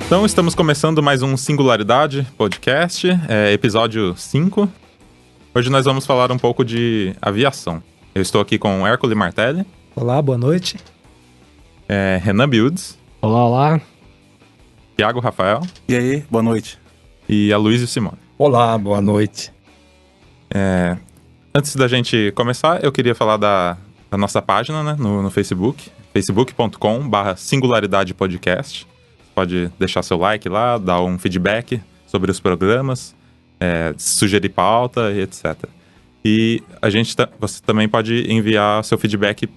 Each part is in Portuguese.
Então, estamos começando mais um Singularidade Podcast, episódio 5. Hoje nós vamos falar um pouco de aviação. Eu estou aqui com Hércules Martelli. Olá, boa noite. Renan Biudes. Olá, olá. Thiago Rafael. E aí, boa noite. E Aloysio Simone. Olá, boa noite. Antes da gente começar, eu queria falar da nossa página, né, no Facebook, facebook.com/singularidadepodcast. Pode deixar seu like lá, dar um feedback sobre os programas, sugerir pauta e etc. E você também pode enviar seu feedback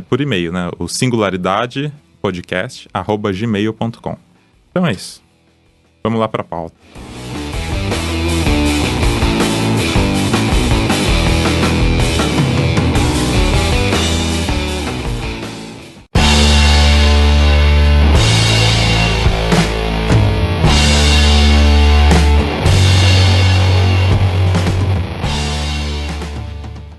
por e-mail, né? O singularidadepodcast@gmail.com. Então é isso. Vamos lá para a pauta.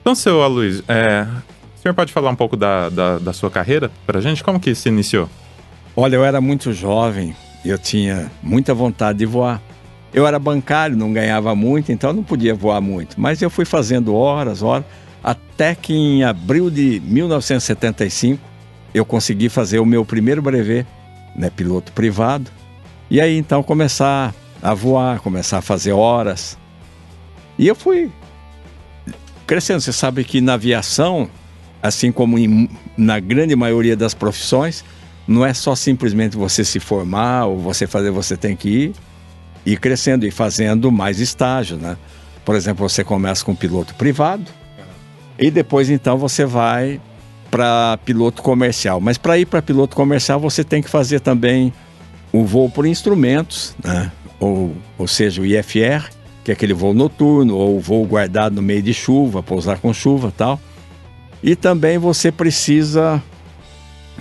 Então, seu Aloysio, o senhor pode falar um pouco da sua carreira pra gente? Como que se iniciou? Olha, eu era muito jovem, eu tinha muita vontade de voar. Eu era bancário, não ganhava muito, então não podia voar muito. Mas eu fui fazendo horas, até que em abril de 1975, eu consegui fazer o meu primeiro brevet, né, piloto privado. E aí, então, começar a voar, começar a fazer horas. E eu fui crescendo. Você sabe que na aviação, assim como na grande maioria das profissões, não é só simplesmente você se formar ou você fazer, você tem que ir crescendo e fazendo mais estágios, né? Por exemplo, você começa com piloto privado e depois então você vai para piloto comercial. Mas para ir para piloto comercial você tem que fazer também o voo por instrumentos, né? Ou seja, o IFR, que é aquele voo noturno, ou voo guardado no meio de chuva, pousar com chuva e tal. E também você precisa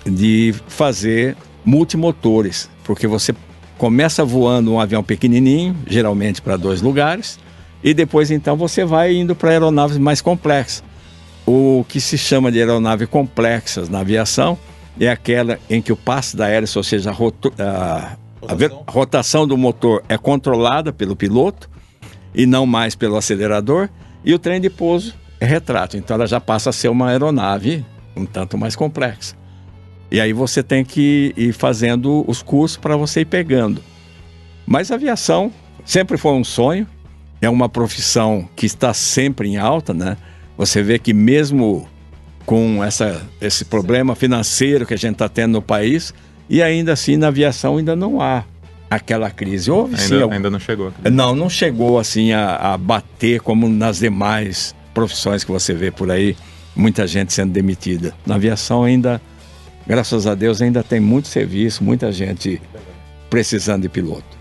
de fazer multimotores, porque você começa voando um avião pequenininho, geralmente para 2 lugares, e depois então você vai indo para aeronaves mais complexas. O que se chama de aeronave complexas na aviação é aquela em que o passe da hélice, ou seja, a rotação do motor é controlada pelo piloto, e não mais pelo acelerador, e o trem de pouso é retrátil. Então ela já passa a ser uma aeronave um tanto mais complexa. E aí você tem que ir fazendo os cursos para você ir pegando. Mas a aviação sempre foi um sonho, é uma profissão que está sempre em alta, né? Você vê que mesmo com esse problema financeiro que a gente está tendo no país, e ainda assim na aviação ainda não há aquela crise. Ainda não chegou. Não chegou assim a bater como nas demais profissões que você vê por aí, muita gente sendo demitida. Na aviação ainda, graças a Deus, ainda tem muito serviço, muita gente precisando de piloto.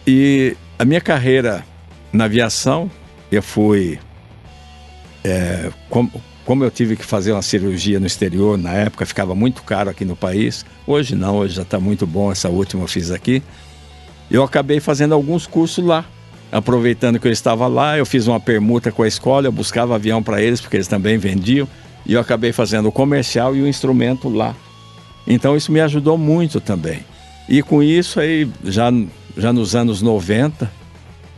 E a minha carreira na aviação, eu fui... Como eu tive que fazer uma cirurgia no exterior, na época ficava muito caro aqui no país. Hoje não, hoje já está muito bom, essa última eu fiz aqui. Eu acabei fazendo alguns cursos lá. Aproveitando que eu estava lá, eu fiz uma permuta com a escola, eu buscava avião para eles, porque eles também vendiam. E eu acabei fazendo o comercial e o instrumento lá. Então isso me ajudou muito também. E com isso aí, já nos anos 90,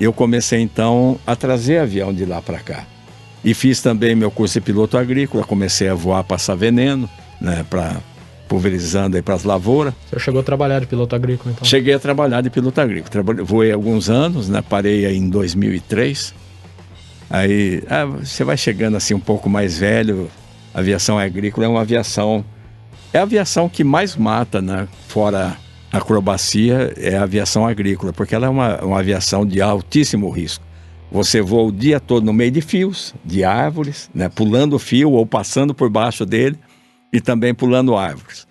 eu comecei então a trazer avião de lá para cá. E fiz também meu curso de piloto agrícola, comecei a voar, passar veneno, né, pulverizando aí para as lavouras. O senhor chegou a trabalhar de piloto agrícola, então? Cheguei a trabalhar de piloto agrícola. Voei alguns anos, né, parei aí em 2003. Aí você vai chegando assim um pouco mais velho, a aviação agrícola é uma aviação... É a aviação que mais mata, né, fora a acrobacia, é a aviação agrícola, porque ela é uma aviação de altíssimo risco. Você voa o dia todo no meio de fios, de árvores, né, pulando o fio ou passando por baixo dele e também pulando árvores.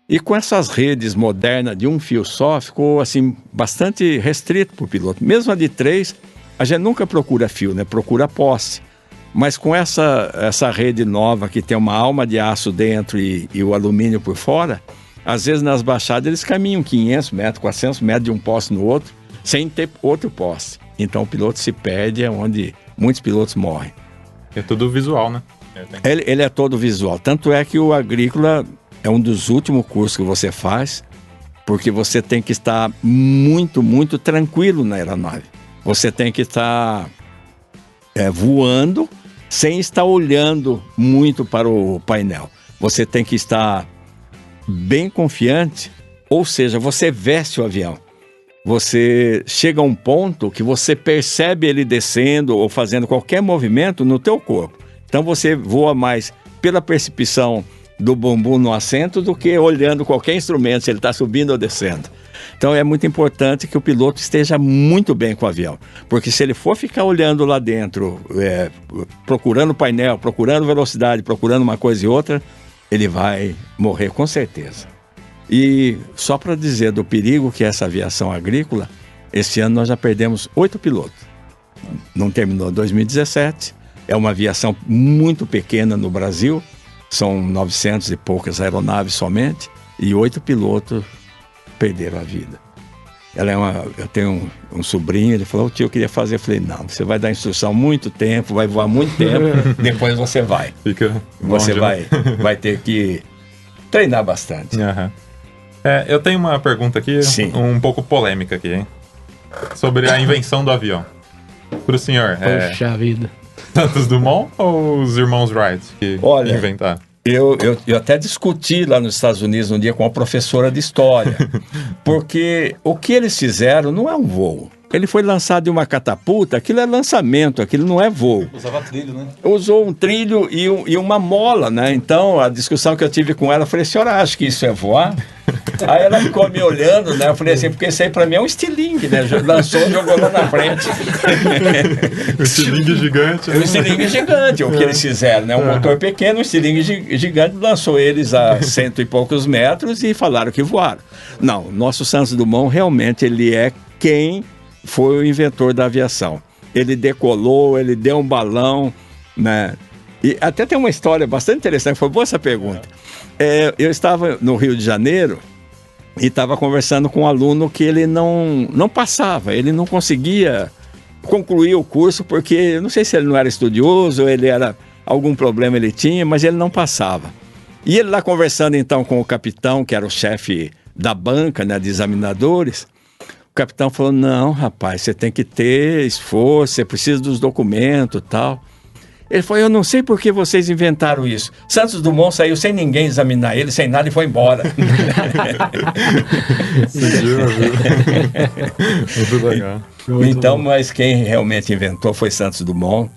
E com essas redes modernas de um fio só, ficou assim bastante restrito para o piloto. Mesmo a de 3, a gente nunca procura fio, né, procura poste. Mas com essa rede nova que tem uma alma de aço dentro e o alumínio por fora, às vezes nas baixadas eles caminham 500 metros, 400 metros de um poste no outro, sem ter outro poste. Então o piloto se perde, é onde muitos pilotos morrem. É tudo visual, né? Ele é todo visual. Tanto é que o agrícola é um dos últimos cursos que você faz. porque você tem que estar muito, muito tranquilo na aeronave. Você tem que estar voando sem estar olhando muito para o painel. Você tem que estar bem confiante, ou seja, você veste o avião. Você chega a um ponto que você percebe ele descendo ou fazendo qualquer movimento no teu corpo. Então você voa mais pela percepção do bumbum no assento do que olhando qualquer instrumento, se ele está subindo ou descendo. Então é muito importante que o piloto esteja muito bem com o avião, porque se ele for ficar olhando lá dentro, procurando painel, procurando velocidade, procurando uma coisa e outra, ele vai morrer com certeza. E só para dizer do perigo que é essa aviação agrícola, esse ano nós já perdemos 8 pilotos. Não terminou 2017, é uma aviação muito pequena no Brasil, são 900 e poucas aeronaves somente, e 8 pilotos perderam a vida. Eu tenho um sobrinho, ele falou, tio, eu queria fazer. Eu falei, não, você vai dar instrução muito tempo, vai voar muito tempo, depois você vai. Você vai ter que treinar bastante. Uhum. Eu tenho uma pergunta aqui, um pouco polêmica aqui, hein? Sobre a invenção do avião. Para o senhor, Poxa vida. Santos Dumont ou os irmãos Wright que inventaram? Eu até discuti lá nos Estados Unidos um dia com uma professora de história, porque o que eles fizeram não é um voo. Ele foi lançado de uma catapulta, aquilo é lançamento, aquilo não é voo. Usava trilho, né? Usou um trilho e uma mola, né? Então, a discussão que eu tive com ela, eu falei, senhora, acha que isso é voar? Aí ela ficou me olhando, né? Eu falei assim, porque isso aí pra mim é um estilingue, né? Lançou e jogou lá na frente. Um estilingue gigante. Um estilingue gigante, o que eles fizeram, né? Um motor pequeno, um estilingue gigante, lançou eles a 100 e poucos metros e falaram que voaram. Não, nosso Santos Dumont realmente ele é quem foi o inventor da aviação. Ele decolou, ele deu um balão, né? E até tem uma história bastante interessante, foi boa essa pergunta. Eu estava no Rio de Janeiro e estava conversando com um aluno que ele não passava, ele não conseguia concluir o curso porque, eu não sei se ele não era estudioso, algum problema ele tinha, mas ele não passava. E ele lá conversando então com o capitão, que era o chefe da banca, né, de examinadores, o capitão falou, não, rapaz, você tem que ter esforço, você precisa dos documentos e tal. Ele falou, eu não sei por que vocês inventaram isso. Santos Dumont saiu sem ninguém examinar ele, sem nada, e foi embora. Muito legal. Então, mas quem realmente inventou foi Santos Dumont.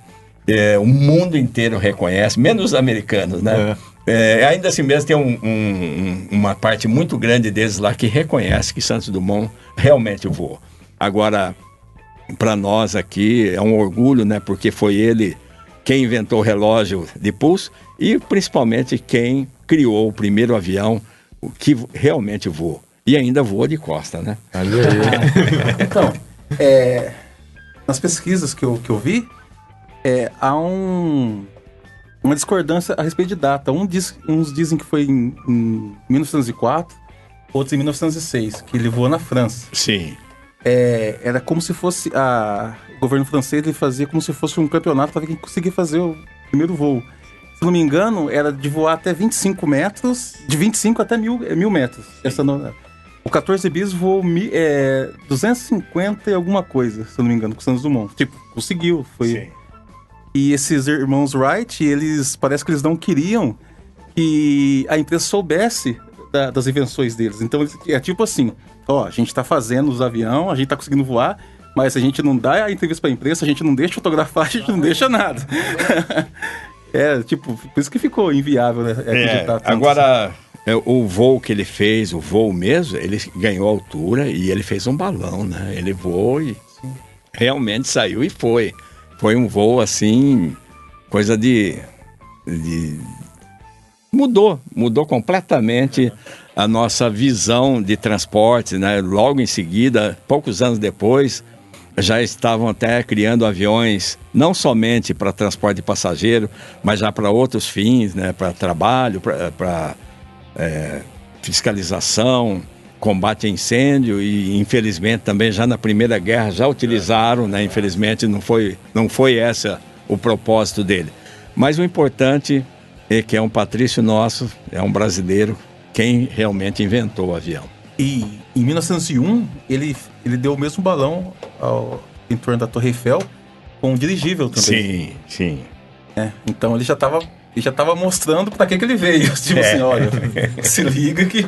O mundo inteiro reconhece, menos os americanos, né? Ainda assim mesmo tem uma parte muito grande deles lá que reconhece que Santos Dumont realmente voou. Agora, para nós aqui é um orgulho, né? Porque foi ele quem inventou o relógio de pulso e principalmente quem criou o primeiro avião que realmente voou. E ainda voou de costa, né? Então, nas pesquisas que eu vi, há uma discordância a respeito de data. Uns dizem que foi em 1904, outros em 1906, que ele voou na França. Sim. Era como se fosse o governo francês, ele fazia como se fosse um campeonato para quem conseguir fazer o primeiro voo. Se não me engano, era de voar até 25 metros, de 25 até 1.000 metros. O 14 bis voou 250 e alguma coisa, se eu não me engano, com o Santos Dumont. Tipo, conseguiu. Sim. E esses irmãos Wright, parece que eles não queriam que a empresa soubesse das invenções deles. Então, é tipo assim, a gente tá fazendo os aviões, a gente tá conseguindo voar, mas a gente não dá a entrevista pra imprensa, a gente não deixa fotografar, a gente não deixa nada. Por isso que ficou inviável, né? Agora, o voo que ele fez, o voo mesmo, ele ganhou altura e ele fez um balão, né? Ele voou e realmente saiu e foi. Foi um voo assim, coisa mudou completamente a nossa visão de transporte, né? Logo em seguida, poucos anos depois, já estavam até criando aviões, não somente para transporte de passageiro, mas já para outros fins, né? Para trabalho, para fiscalização, combate a incêndio e, infelizmente, também já na Primeira Guerra já utilizaram, né? Infelizmente, não foi esse o propósito dele. Mas o importante é que é um patrício nosso, é um brasileiro, quem realmente inventou o avião. E em 1901, ele deu o mesmo balão em torno da Torre Eiffel com um dirigível também. Sim. Então ele já estava mostrando para que ele veio. Tipo assim, olha, se liga que...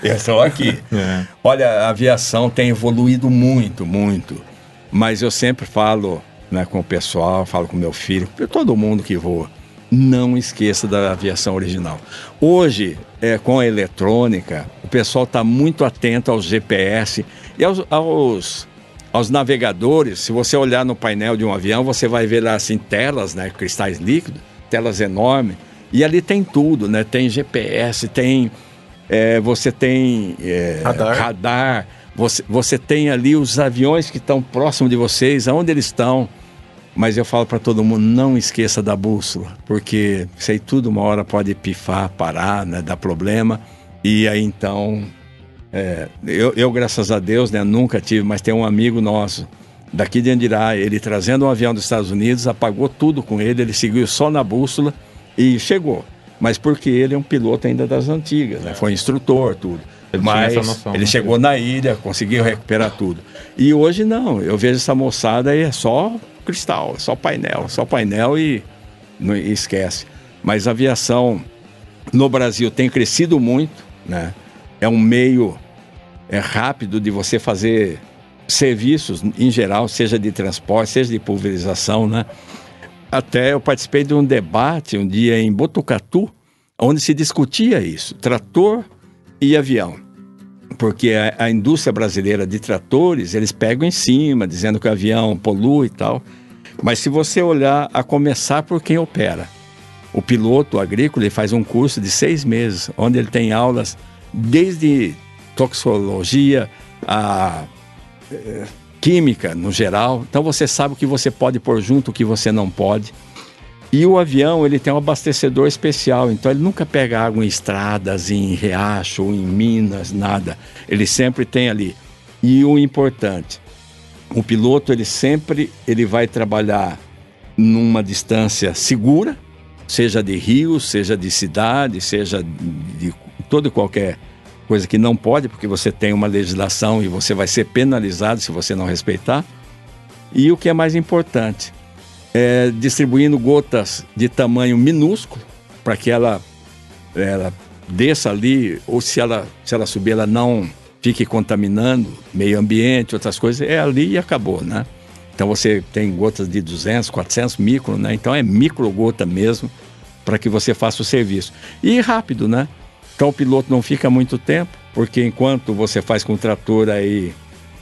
Eu estou aqui. Olha, a aviação tem evoluído muito, muito. Mas eu sempre falo, né, com o pessoal, falo com meu filho, todo mundo que voa, não esqueça da aviação original. Hoje, com a eletrônica, o pessoal está muito atento aos GPS e aos navegadores. Se você olhar no painel de um avião, você vai ver lá assim telas, né, cristais líquidos, telas enormes. E ali tem tudo, né? Tem GPS, você tem radar. Você tem ali os aviões que estão próximos de vocês, aonde eles estão. Mas eu falo para todo mundo, não esqueça da bússola, porque isso aí tudo uma hora pode pifar, parar, né, dar problema. E aí então, eu graças a Deus, né, nunca tive, mas tem um amigo nosso daqui de Andirá, ele trazendo um avião dos Estados Unidos, apagou tudo com ele seguiu só na bússola e chegou. Mas porque ele é um piloto ainda das antigas, né, foi instrutor, tudo. Mas ele chegou na ilha, conseguiu recuperar tudo. E hoje não, eu vejo essa moçada aí, é só cristal, só painel e esquece. Mas a aviação no Brasil tem crescido muito, né? É um meio rápido de você fazer serviços em geral, seja de transporte, seja de pulverização, né? Até eu participei de um debate um dia em Botucatu, onde se discutia isso, trator e avião. Porque a indústria brasileira de tratores, eles pegam em cima, dizendo que o avião polui e tal. Mas se você olhar, a começar por quem opera. O piloto agrícola, ele faz um curso de 6 meses, onde ele tem aulas desde toxicologia, a química no geral. Então você sabe o que você pode pôr junto, o que você não pode. E o avião, ele tem um abastecedor especial, então ele nunca pega água em estradas, em riacho, em minas, nada. Ele sempre tem ali. E o importante, o piloto, ele vai trabalhar numa distância segura, seja de rio, seja de cidade, seja de toda e qualquer coisa que não pode, porque você tem uma legislação e você vai ser penalizado se você não respeitar. E o que é mais importante, distribuindo gotas de tamanho minúsculo para que ela desça ali, ou se ela subir, ela não fique contaminando meio ambiente, outras coisas, ali e acabou, né? Então você tem gotas de 200, 400 micro, né? Então é microgota mesmo, para que você faça o serviço. E rápido, né? Então o piloto não fica muito tempo, porque enquanto você faz com o trator aí,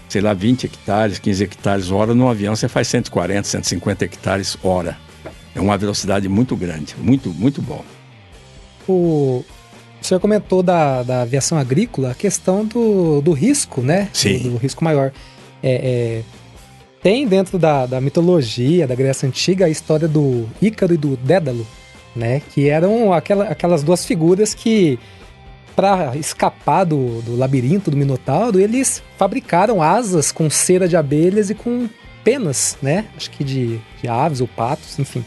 sei lá, 20 hectares, 15 hectares hora, no avião você faz 140, 150 hectares hora. É uma velocidade muito grande, muito, muito bom. O senhor comentou da aviação agrícola, a questão do risco, né? Sim. Do risco maior. Tem dentro da mitologia, da Grécia Antiga, a história do Ícaro e do Dédalo, né? Que eram aquelas duas figuras que, para escapar do labirinto do Minotauro, eles fabricaram asas com cera de abelhas e com penas, né? Acho que de aves ou patos, enfim.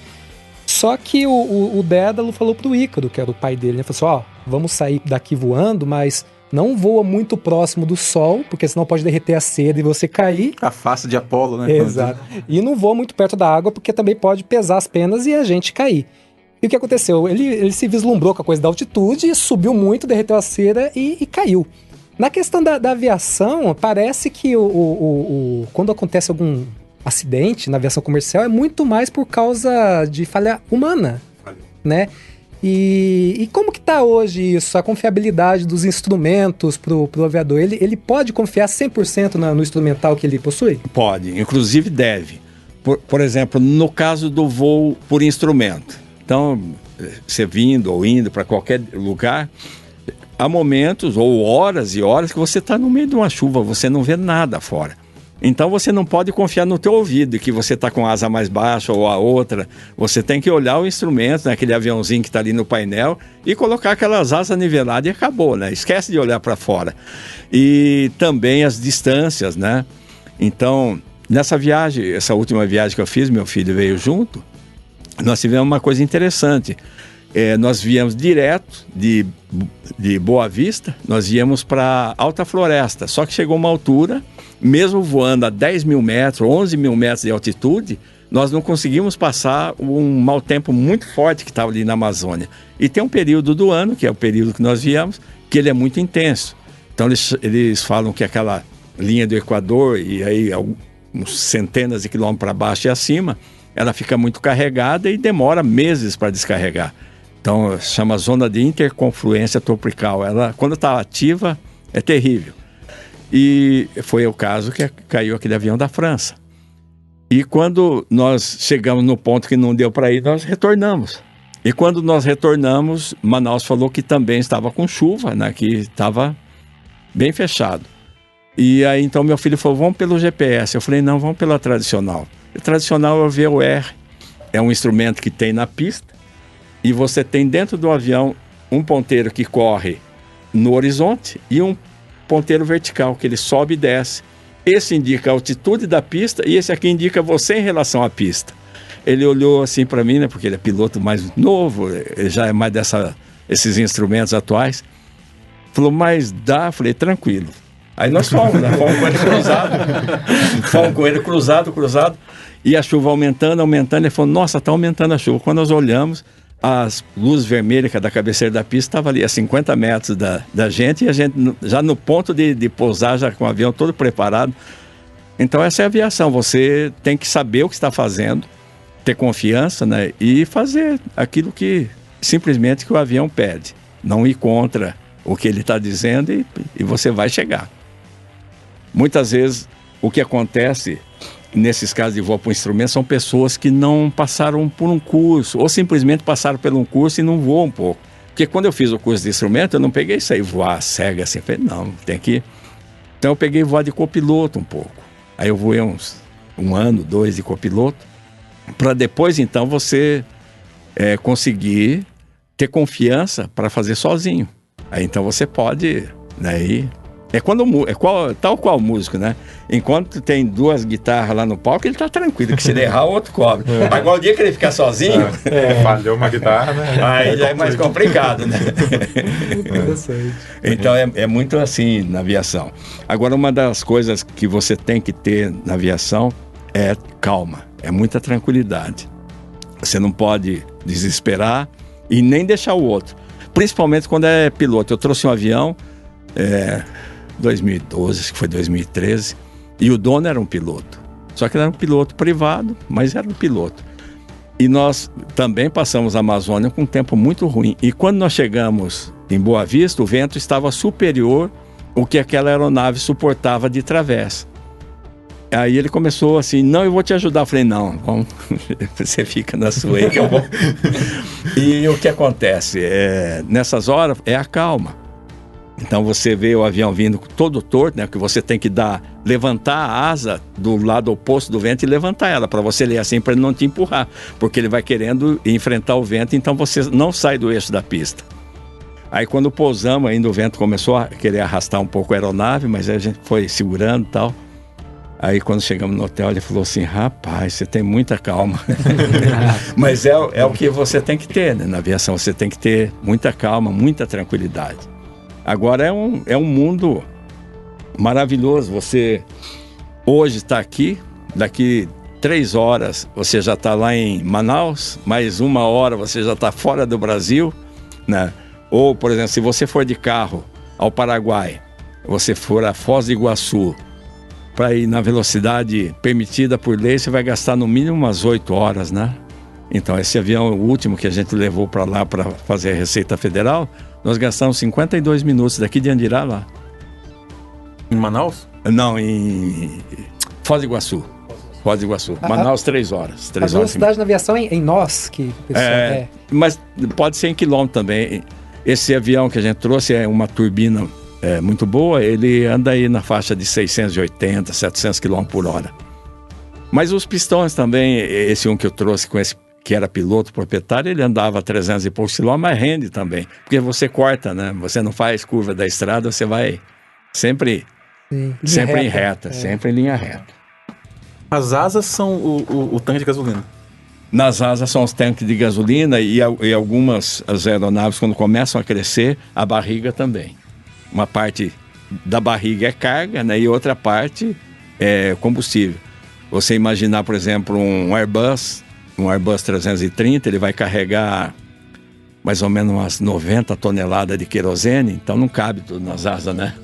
Só que o Dédalo falou pro Ícaro, que era o pai dele, né? Falou assim, vamos sair daqui voando, mas não voa muito próximo do sol, porque senão pode derreter a cera e você cair. A face de Apolo, né? Exato. E não voa muito perto da água, porque também pode pesar as penas e a gente cair. E o que aconteceu? Ele se vislumbrou com a coisa da altitude, subiu muito, derreteu a cera e caiu. Na questão da aviação, parece que quando acontece algum acidente na aviação comercial, é muito mais por causa de falha humana, né? E como que tá hoje isso? A confiabilidade dos instrumentos pro aviador? Ele pode confiar 100% no instrumental que ele possui? Pode, inclusive deve. Por exemplo, no caso do voo por instrumento. Então, você vindo ou indo para qualquer lugar, há momentos ou horas e horas que você está no meio de uma chuva, você não vê nada fora. Então você não pode confiar no teu ouvido, que você está com a asa mais baixa ou a outra. Você tem que olhar o instrumento, né, aquele aviãozinho que está ali no painel, e colocar aquelas asas niveladas e acabou, né? Esquece de olhar para fora. E também as distâncias, né? Então, nessa viagem, essa última viagem que eu fiz, meu filho veio junto, nós tivemos uma coisa interessante, nós viemos direto de Boa Vista, nós íamos para Alta Floresta. Só que chegou uma altura, mesmo voando a 10 mil metros, 11 mil metros de altitude, nós não conseguimos passar um mau tempo muito forte que estava ali na Amazônia. E tem um período do ano, que é o período que nós viemos, que ele é muito intenso. Então eles falam que aquela linha do Equador, e aí uns centenas de quilômetros para baixo e acima, ela fica muito carregada e demora meses para descarregar. Então chama zona de interconfluência tropical. Ela, quando está ativa, é terrível. E foi o caso que caiu aquele avião da França. E quando nós chegamos no ponto que não deu para ir, nós retornamos. E quando nós retornamos, Manaus falou que também estava com chuva, né, que estava bem fechado. E aí então meu filho falou, vamos pelo GPS. Eu falei, não, vamos pela tradicional. A tradicional é o VOR, é um instrumento que tem na pista, e você tem dentro do avião um ponteiro que corre no horizonte e um ponteiro vertical, que ele sobe e desce. Esse indica a altitude da pista e esse aqui indica você em relação à pista. Ele olhou assim para mim, né, porque ele é piloto mais novo, ele já é mais esses instrumentos atuais. Falou, mas dá? Falei, tranquilo. Aí nós fomos, né? Fomos com ele cruzado. Fomos com ele cruzado. E a chuva aumentando. Ele falou, nossa, tá aumentando a chuva. Quando nós olhamos, as luzes vermelhas da cabeceira da pista estavam ali a 50 metros da gente, e a gente já no ponto de pousar, já com o avião todo preparado. Então essa é a aviação, você tem que saber o que está fazendo, ter confiança, né, e fazer aquilo que simplesmente que o avião pede, não ir contra o que ele está dizendo, e você vai chegar. Muitas vezes o que acontece nesses casos de voo por instrumento são pessoas que não passaram por um curso, ou simplesmente passaram por um curso e não voam um pouco. Porque quando eu fiz o curso de instrumento, eu não peguei isso aí, voar cega assim. Falei, não, tem que... Então eu peguei voar de copiloto um pouco. Aí eu voei um ano, 2 de copiloto, para depois então você conseguir ter confiança para fazer sozinho. Aí então você pode, né, tal qual o músico, né? Enquanto tem 2 guitarras lá no palco, ele tá tranquilo, que se ele errar, o outro cobre. Mas igual o dia que ele ficar sozinho... Falhou uma guitarra, né? Aí já é mais complicado, né? Interessante. Então é muito assim na aviação. Agora, uma das coisas que você tem que ter na aviação é calma, é muita tranquilidade. Você não pode desesperar e nem deixar o outro. Principalmente quando é piloto. Eu trouxe um avião... 2012, acho que foi 2013, e o dono era um piloto. Só que ele era um piloto privado, mas era um piloto. E nós também passamos a Amazônia com um tempo muito ruim. E quando nós chegamos em Boa Vista, o vento estava superior ao que aquela aeronave suportava de travessa. Aí ele começou assim, não, eu vou te ajudar. Eu falei, não, vamos, você fica na sua aí que eu vou. E o que acontece? Nessas horas é a calma. Então você vê o avião vindo todo torto, né? Que você tem que levantar a asa do lado oposto do vento e levantar ela, para você ler assim, para ele não te empurrar, porque ele vai querendo enfrentar o vento, então você não sai do eixo da pista. Aí quando pousamos ainda, o vento começou a querer arrastar um pouco a aeronave, mas a gente foi segurando e tal. Aí quando chegamos no hotel, ele falou assim, rapaz, você tem muita calma. Mas é o que você tem que ter, né? Na aviação você tem que ter muita calma, muita tranquilidade. Agora é um mundo maravilhoso. Você hoje está aqui, daqui 3 horas você já está lá em Manaus, mais 1 hora você já está fora do Brasil, né? Ou, por exemplo, se você for de carro ao Paraguai, você for a Foz do Iguaçu, para ir na velocidade permitida por lei, você vai gastar no mínimo umas 8 horas, né? Então esse avião, o último que a gente levou para lá para fazer a Receita Federal, nós gastamos 52 minutos daqui de Andirá lá. Em Manaus? Não, em Foz do Iguaçu. Foz do Iguaçu. Manaus, 3 horas. 3 a horas. velocidade na aviação é em nós, que o pessoal Mas pode ser em quilômetro também. Esse avião que a gente trouxe é uma turbina muito boa, ele anda aí na faixa de 680, 700 km por hora. Mas os pistões também, esse um que eu trouxe com esse que era piloto proprietário, ele andava a 300 e poucos quilômetros, mas rende também. Porque você corta, né? Você não faz curva da estrada, você vai sempre em reta, sempre em linha reta. As asas são o tanque de gasolina? Nas asas são os tanques de gasolina e algumas as aeronaves, quando começam a crescer, a barriga também. Uma parte da barriga é carga, né, e outra parte é combustível. Você imaginar, por exemplo, um Airbus 330, ele vai carregar mais ou menos umas 90 toneladas de querosene, então não cabe tudo nas asas, né?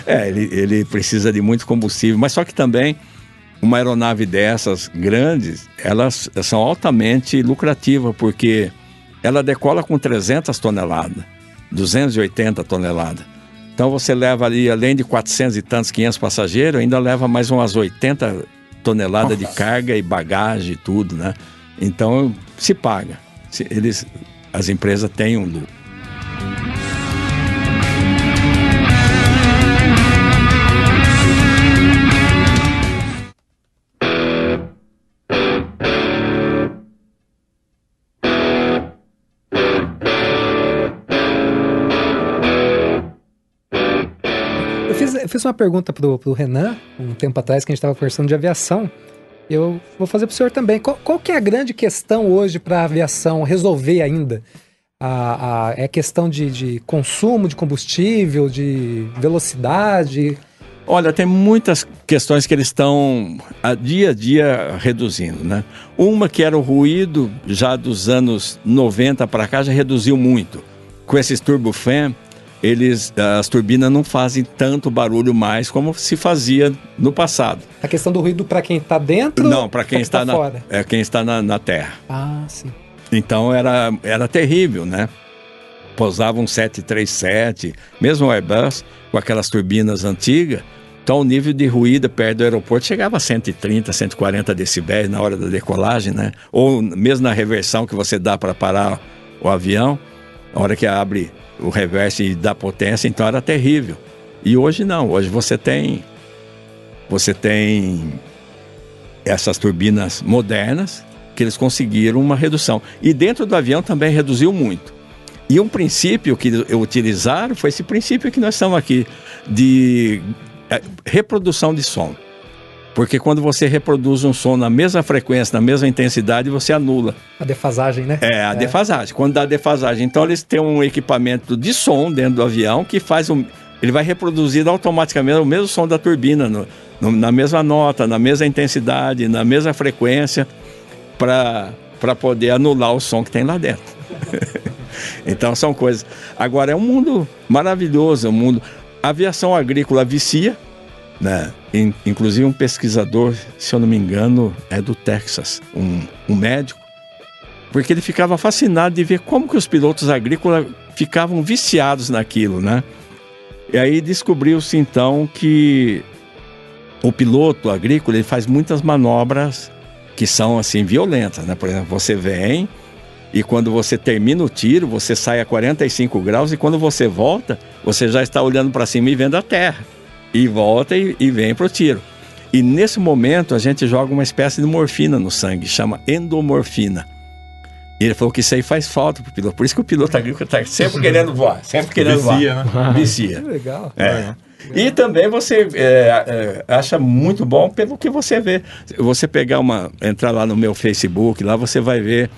Ele precisa de muito combustível, mas só que também uma aeronave dessas grandes, elas são altamente lucrativas, porque ela decola com 300 toneladas, 280 toneladas. Então você leva ali, além de 400 e tantos, 500 passageiros, ainda leva mais umas 80 toneladas de carga e bagagem e tudo, né? Então se paga. As empresas têm um lucro. Eu fiz uma pergunta pro Renan, um tempo atrás, que a gente estava conversando de aviação. Eu vou fazer pro senhor também. Qual que é a grande questão hoje para a aviação resolver ainda? É questão de consumo de combustível, de velocidade? Olha, tem muitas questões que eles estão dia a dia reduzindo, né? Uma que era o ruído, já dos anos 90 para cá, já reduziu muito. Com esses turbofan, as turbinas não fazem tanto barulho mais como se fazia no passado. A questão do ruído para quem está dentro? Não, para quem está fora. Quem está na terra. Ah, sim. Então era terrível, né? Pousava um 737, mesmo o Airbus, com aquelas turbinas antigas. Então o nível de ruído perto do aeroporto chegava a 130, 140 decibéis na hora da decolagem, né? Ou mesmo na reversão que você dá para parar o avião, na hora que abre o reverse e dá potência, então era terrível. E hoje não, hoje você tem essas turbinas modernas que eles conseguiram uma redução. E dentro do avião também reduziu muito. E um princípio que utilizaram foi esse princípio que nós estamos aqui, de reprodução de som. Porque quando você reproduz um som na mesma frequência, na mesma intensidade, você anula. A defasagem, né? Defasagem. Quando dá defasagem. Então eles têm um equipamento de som dentro do avião que faz ele vai reproduzir automaticamente o mesmo som da turbina, na mesma nota, na mesma intensidade, na mesma frequência, para poder anular o som que tem lá dentro. Então são coisas. Agora é um mundo maravilhoso, A aviação agrícola vicia, né? Inclusive um pesquisador, se eu não me engano, é do Texas, um médico, porque ele ficava fascinado de ver como que os pilotos agrícolas ficavam viciados naquilo, né? E aí descobriu-se então que o piloto agrícola ele faz muitas manobras que são assim violentas, né? Por exemplo, você vem e quando você termina o tiro, você sai a 45 graus e quando você volta, você já está olhando para cima e vendo a terra. E volta e vem para o tiro. E nesse momento a gente joga uma espécie de morfina no sangue, chama endomorfina. E ele falou que isso aí faz falta para o piloto. Por isso que o piloto agrícola está sempre querendo voar, sempre querendo Vicia, voar. Né? Vicia. Que legal. E também você acha muito bom pelo que você vê. Você entrar lá no meu Facebook, lá você vai ver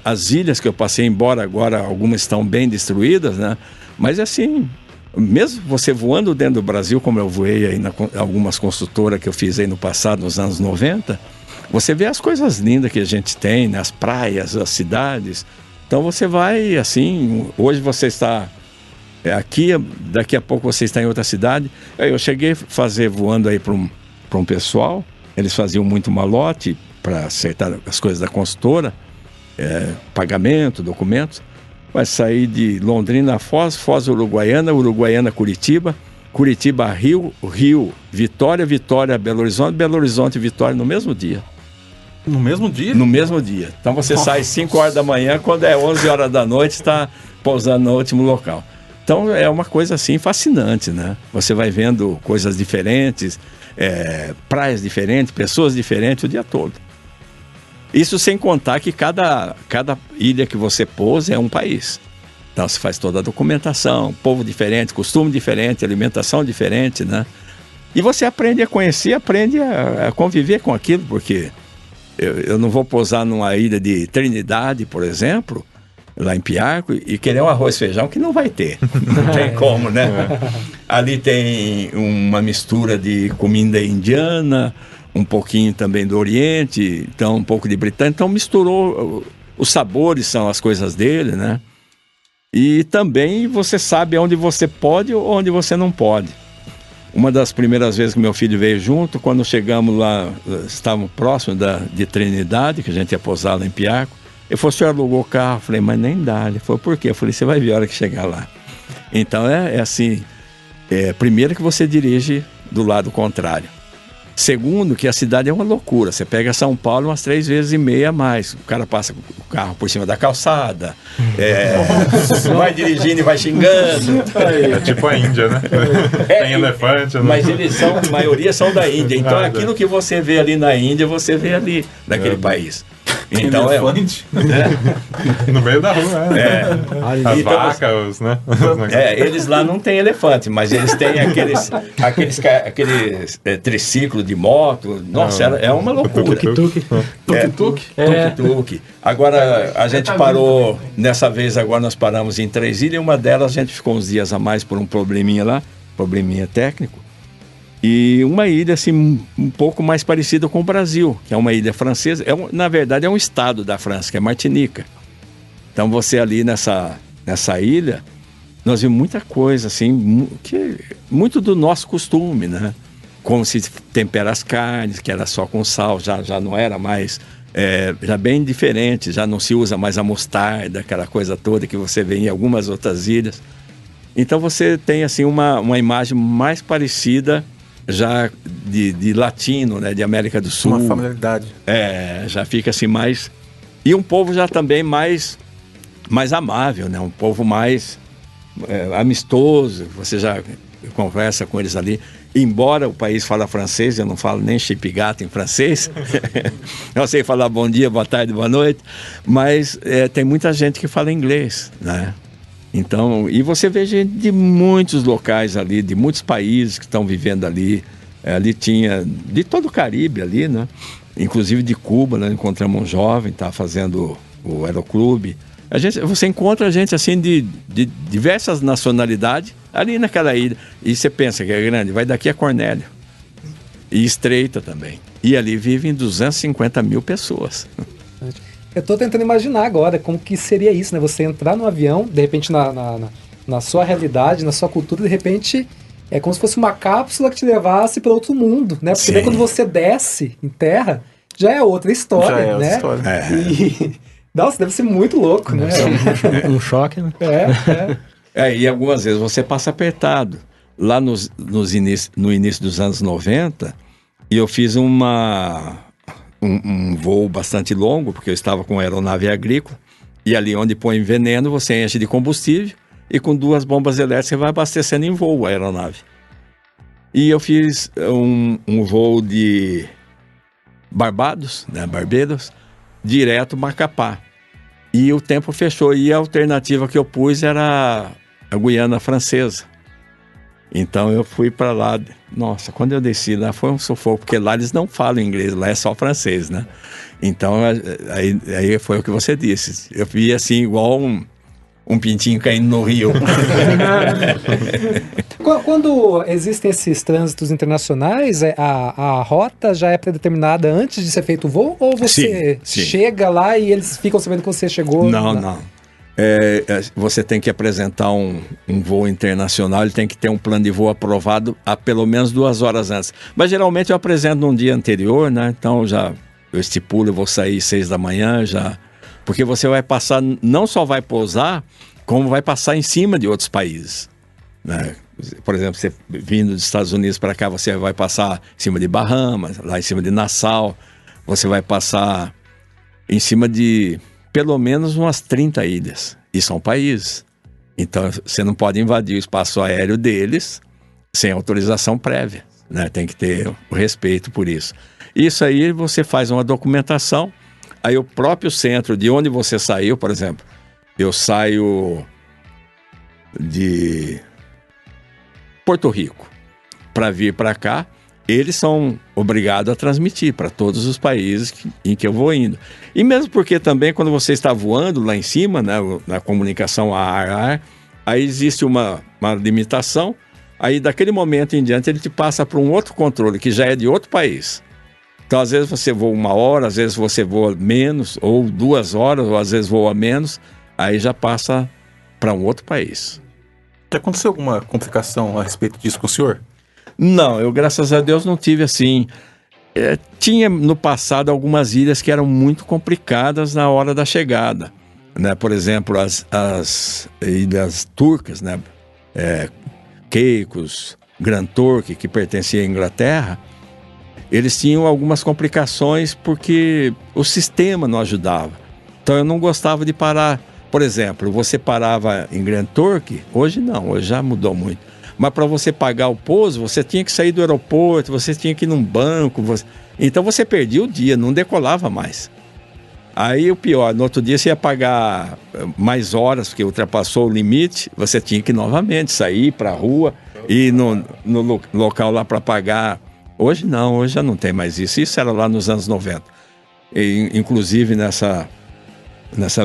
as ilhas que eu passei, embora agora algumas estão bem destruídas, né? Mas assim, mesmo você voando dentro do Brasil, como eu voei aí algumas construtoras que eu fiz aí no passado, nos anos 90, você vê as coisas lindas que a gente tem, né? As praias, as cidades. Então você vai assim, hoje você está aqui, daqui a pouco você está em outra cidade. Eu cheguei a fazer voando aí para um pessoal, eles faziam muito malote para acertar as coisas da construtora, pagamento, documentos. Vai sair de Londrina a Foz, Foz Uruguaiana, Uruguaiana Curitiba, Curitiba Rio, Rio Vitória, Vitória Belo Horizonte Vitória no mesmo dia. No mesmo dia? No mesmo dia. Então você sai 5 horas da manhã, quando é 11 horas da noite, está pousando no último local. Então é uma coisa assim fascinante, né? Você vai vendo coisas diferentes, praias diferentes, pessoas diferentes o dia todo. Isso sem contar que cada ilha que você pousa é um país. Então você faz toda a documentação, povo diferente, costume diferente, alimentação diferente, né? E você aprende a conhecer, aprende a conviver com aquilo, porque eu não vou pousar numa ilha de Trinidade, por exemplo, lá em Piarco, e querer um arroz e feijão que não vai ter. Não tem como, né? Ali tem uma mistura de comida indiana, um pouquinho também do Oriente, então um pouco de britânico. Então misturou, os sabores são as coisas dele, né? E também você sabe onde você pode ou onde você não pode. Uma das primeiras vezes que meu filho veio junto, quando chegamos lá, estávamos próximos de Trinidade, que a gente ia pousar lá em Piarco. Ele falou, o senhor alugou o carro? Eu falei, mas nem dá. Ele falou, por quê? Eu falei, você vai ver a hora que chegar lá. Então é assim, primeiro que você dirige do lado contrário. Segundo, que a cidade é uma loucura. Você pega São Paulo umas 3 vezes e meia a mais. O cara passa com o carro por cima da calçada, vai dirigindo e vai xingando. É tipo a Índia, né? Tem elefante. Né? Mas a maioria são da Índia. Então aquilo que você vê ali na Índia, você vê ali naquele país. Então elefante. No meio da rua, As vacas, né? Eles lá não tem elefante, mas eles têm aqueles triciclos de moto. Nossa, é uma loucura. Tuk-tuk. Agora, a gente parou, nessa vez agora nós paramos em 3 ilhas, e uma delas a gente ficou uns dias a mais por um probleminha lá, probleminha técnico. E uma ilha assim, um pouco mais parecida com o Brasil, que é uma ilha francesa. Na verdade, é um estado da França, que é Martinica. Então, você ali nessa ilha, nós vimos muita coisa, assim, muito do nosso costume, né? Como se tempera as carnes, que era só com sal, já não era mais... já bem diferente, já não se usa mais a mostarda, aquela coisa toda que você vê em algumas outras ilhas. Então, você tem, assim, uma imagem mais parecida... já de latino, né, de América do Sul. Uma familiaridade. Já fica assim mais... E um povo já também mais amável, né? Um povo mais amistoso. Você já conversa com eles ali. Embora o país fale francês, eu não falo nem chip-gato em francês. Eu sei falar bom dia, boa tarde, boa noite. Mas tem muita gente que fala inglês, né? Então, e você vê gente de muitos locais ali, de muitos países que estão vivendo ali. Ali tinha de todo o Caribe ali, né? Inclusive de Cuba, né? Encontramos um jovem, está fazendo o Aeroclube. Você encontra gente assim de diversas nacionalidades ali naquela ilha. E você pensa que é grande, vai daqui a Cornélio. E estreita também. E ali vivem 250 mil pessoas. Eu tô tentando imaginar agora como que seria isso, né? Você entrar no avião, de repente na sua realidade, na sua cultura, de repente é como se fosse uma cápsula que te levasse para outro mundo, né? Porque daí quando você desce em terra, já é outra história, né? Nossa, deve ser muito louco, né? Um choque, né? E algumas vezes você passa apertado. Lá no início dos anos 90, eu fiz um voo bastante longo, porque eu estava com aeronave agrícola, e ali onde põe veneno, você enche de combustível, e com 2 bombas elétricas você vai abastecendo em voo a aeronave. E eu fiz um voo de Barbados, direto Macapá. E o tempo fechou, e a alternativa que eu pus era a Guiana Francesa. Então eu fui para lá. Nossa, quando eu desci lá foi um sufoco, porque lá eles não falam inglês, lá é só francês, né? Então aí foi o que você disse. Eu vi assim igual um pintinho caindo no rio. Quando existem esses trânsitos internacionais, a rota já é predeterminada antes de ser feito o voo? Ou você chega lá e eles ficam sabendo que você chegou? Não. Você tem que apresentar um voo internacional, ele tem que ter um plano de voo aprovado há pelo menos 2 horas antes. Mas geralmente eu apresento num dia anterior, né? Então eu estipulo, eu vou sair 6 da manhã já. Porque você vai passar, não só vai pousar, como vai passar em cima de outros países, né? Por exemplo, você vindo dos Estados Unidos para cá, você vai passar em cima de Bahamas, lá em cima de Nassau, você vai passar em cima de pelo menos umas 30 ilhas, e são países. Então você não pode invadir o espaço aéreo deles sem autorização prévia, né? Tem que ter o respeito por isso. Isso aí você faz uma documentação, aí o próprio centro de onde você saiu, por exemplo, eu saio de Porto Rico para vir para cá, eles são obrigados a transmitir para todos os países em que eu vou indo. E mesmo porque também quando você está voando lá em cima, né, na comunicação ar-ar, aí existe uma limitação, aí daquele momento em diante ele te passa para um outro controle que já é de outro país. Então às vezes você voa 1 hora, às vezes você voa menos, ou 2 horas, ou às vezes voa menos, aí já passa para um outro país. Já aconteceu alguma complicação a respeito disso com o senhor? Não, eu graças a Deus não tive assim. Tinha no passado algumas ilhas que eram muito complicadas na hora da chegada, né? Por exemplo, as ilhas turcas, né? Caicos, Grand Turk, que pertencia à Inglaterra, eles tinham algumas complicações porque o sistema não ajudava. Então eu não gostava de parar. Por exemplo, você parava em Grand Turk, hoje não, hoje já mudou muito. Mas para você pagar o pouso, você tinha que sair do aeroporto, você tinha que ir num banco. Então você perdia o dia, não decolava mais. Aí o pior, no outro dia você ia pagar mais horas, porque ultrapassou o limite, você tinha que novamente sair para a rua, ir no local lá para pagar. Hoje não, hoje já não tem mais isso. Isso era lá nos anos 90. Inclusive nessa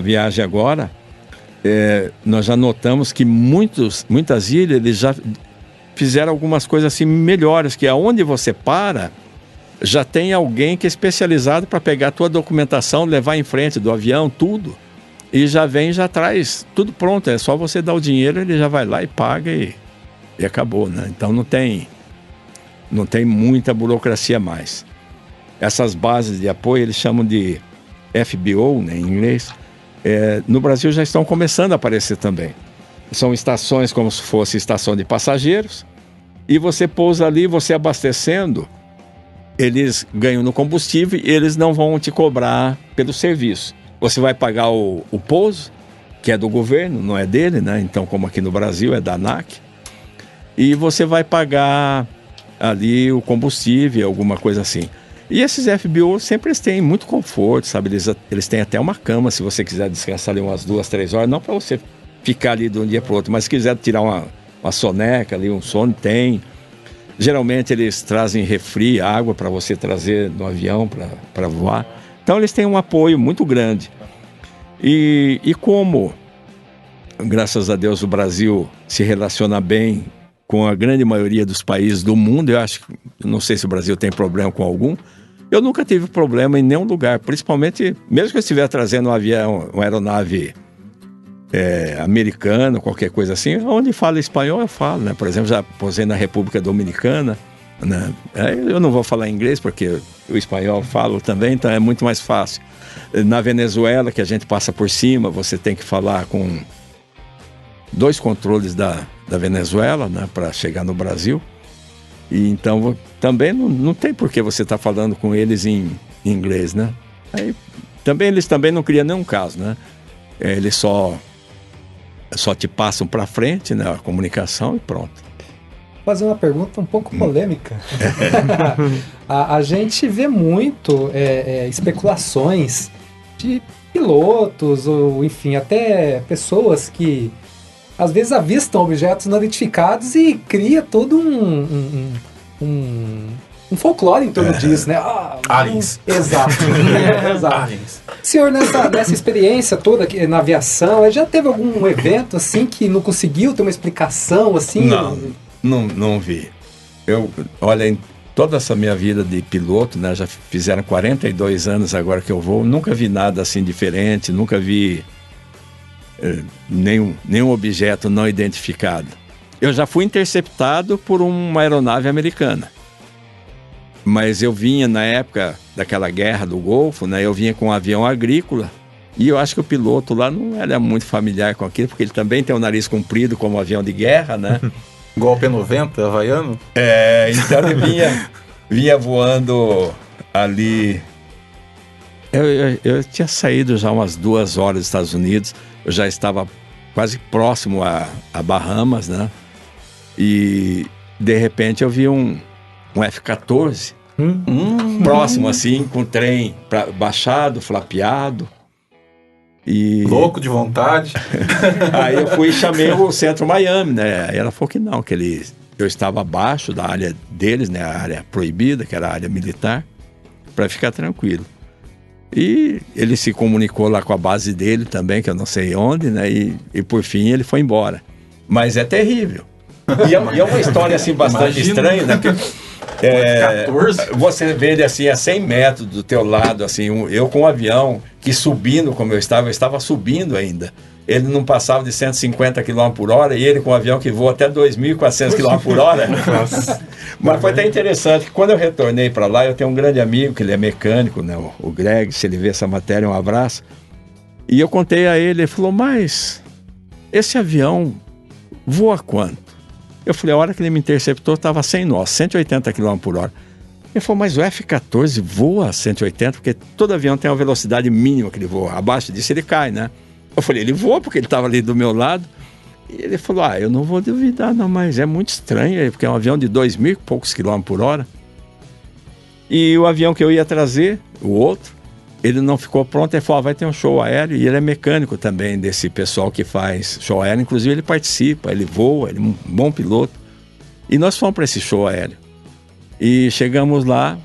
viagem agora, nós já notamos que muitas ilhas eles já fizeram algumas coisas assim melhores, que aonde você para, já tem alguém que é especializado para pegar a tua documentação, levar em frente do avião, tudo, e já traz tudo pronto, é só você dar o dinheiro, ele já vai lá e paga e acabou, né? Então não tem muita burocracia mais. Essas bases de apoio, eles chamam de FBO, né, em inglês. No Brasil já estão começando a aparecer também. São estações como se fosse estação de passageiros, e você pousa ali, você abastecendo, eles ganham no combustível e eles não vão te cobrar pelo serviço. Você vai pagar o pouso, que é do governo, não é dele, né? Então, como aqui no Brasil é da ANAC, e você vai pagar ali o combustível, alguma coisa assim. E esses FBO sempre têm muito conforto, sabe? Eles têm até uma cama, se você quiser descansar ali umas 2, 3 horas, não para você ficar ali de um dia para o outro, mas se quiser tirar uma soneca ali, um sono, tem. Geralmente eles trazem refri, água para você trazer no avião para voar. Então eles têm um apoio muito grande. E como, graças a Deus, o Brasil se relaciona bem com a grande maioria dos países do mundo, eu não sei se o Brasil tem problema com algum, eu nunca tive problema em nenhum lugar, principalmente, mesmo que eu estiver trazendo um avião, uma aeronave americana, qualquer coisa assim, onde fala espanhol eu falo, né? Por exemplo, já posei na República Dominicana, né? Eu não vou falar inglês porque o espanhol eu falo também, então é muito mais fácil. Na Venezuela, que a gente passa por cima, você tem que falar com 2 controles da Venezuela, né, para chegar no Brasil. E então também não tem por que você estar falando com eles em inglês, né? Aí, eles também não criam nenhum caso, né? Eles só te passam para frente, né, a comunicação, e pronto. Vou fazer uma pergunta um pouco polêmica. A gente vê muito especulações de pilotos, ou enfim, até pessoas que às vezes avistam objetos não identificados e cria todo um folclore em torno disso, né? Aliens. Exato. Exato. Aliens. Senhor, nessa experiência toda aqui na aviação, já teve algum evento assim que não conseguiu ter uma explicação assim? Não vi. Olha, em toda essa minha vida de piloto, né, já fizeram 42 anos agora que eu vou, nunca vi nada assim diferente, nunca vi nenhum objeto não identificado. Eu já fui interceptado por uma aeronave americana, mas eu vinha na época daquela guerra do Golfo, né, eu vinha com um avião agrícola, e eu acho que o piloto lá não era muito familiar com aquilo, porque ele também tem o nariz comprido como um avião de guerra, né? Igual o P-90, havaiano? Então ele vinha voando ali. Eu tinha saído já umas 2 horas dos Estados Unidos, eu já estava quase próximo a Bahamas, né? E de repente eu vi um F-14 próximo assim, com o trem baixado, flapeado. E louco de vontade. Aí eu fui e chamei o Centro Miami, né? Aí ela falou que não, que ele eu estava abaixo da área deles, né, a área proibida, que era a área militar, para ficar tranquilo. E ele se comunicou lá com a base dele também, que eu não sei onde, né, e por fim ele foi embora. Mas é terrível. E é uma história assim bastante estranha, né? Porque, você vê ele assim a 100 metros do teu lado, assim, eu com um avião que subindo como eu estava subindo ainda. Ele não passava de 150 km por hora e ele com um avião que voa até 2.400 km por hora. Mas foi até interessante que quando eu retornei para lá, eu tenho um grande amigo que ele é mecânico, né? O Greg, se ele vê essa matéria, um abraço. E eu contei a ele, ele falou, mas esse avião voa quanto? Eu falei, a hora que ele me interceptou, estava sem nó, 180 km por hora. Ele falou, mas o F-14 voa a 180, porque todo avião tem uma velocidade mínima que ele voa. Abaixo disso ele cai, né? Eu falei, ele voa porque ele estava ali do meu lado. E ele falou, eu não vou duvidar não, mas é muito estranho, porque é um avião de 2.000 e poucos quilômetros por hora. E o avião que eu ia trazer, o outro, ele não ficou pronto, ele falou, vai ter um show aéreo, e ele é mecânico também desse pessoal que faz show aéreo, inclusive ele participa, ele voa, ele é um bom piloto. E nós fomos para esse show aéreo. E chegamos lá,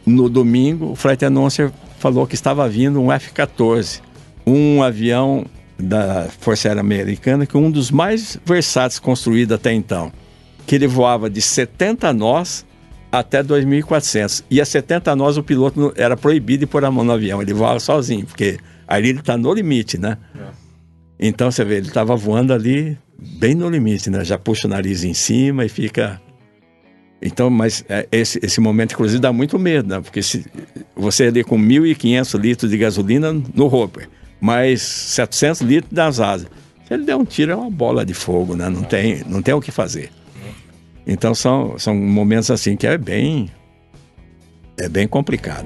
no domingo, o flight announcer falou que estava vindo um F-14, um avião da Força Aérea Americana, que é um dos mais versáteis construídos até então, que ele voava de 70 nós até 2.400. E a 70 nós o piloto era proibido de pôr a mão no avião, ele voava sozinho, porque ali ele está no limite, né? Então você vê, ele estava voando ali bem no limite, né? Já puxa o nariz em cima e fica... Então, mas esse momento, inclusive, dá muito medo, né? Porque se você ali com 1.500 litros de gasolina no Hopper, mais 700 litros das asas, se ele der um tiro é uma bola de fogo, né? Não tem o que fazer. Então são momentos assim que é bem complicado.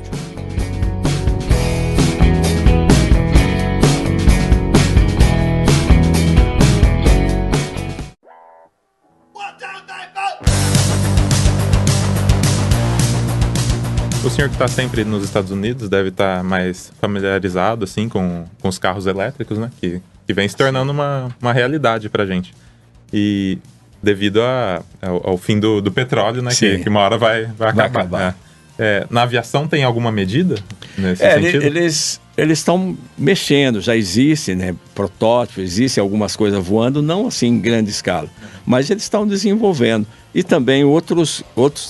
O senhor que está sempre nos Estados Unidos deve estar mais familiarizado assim, com os carros elétricos, né? Que vem se tornando uma realidade para a gente. E devido ao fim do petróleo, né? Que uma hora vai acabar. Na aviação tem alguma medida nesse sentido? Eles estão mexendo, já existe, né, protótipos, existem algumas coisas voando, não assim em grande escala, mas eles estão desenvolvendo. E também outros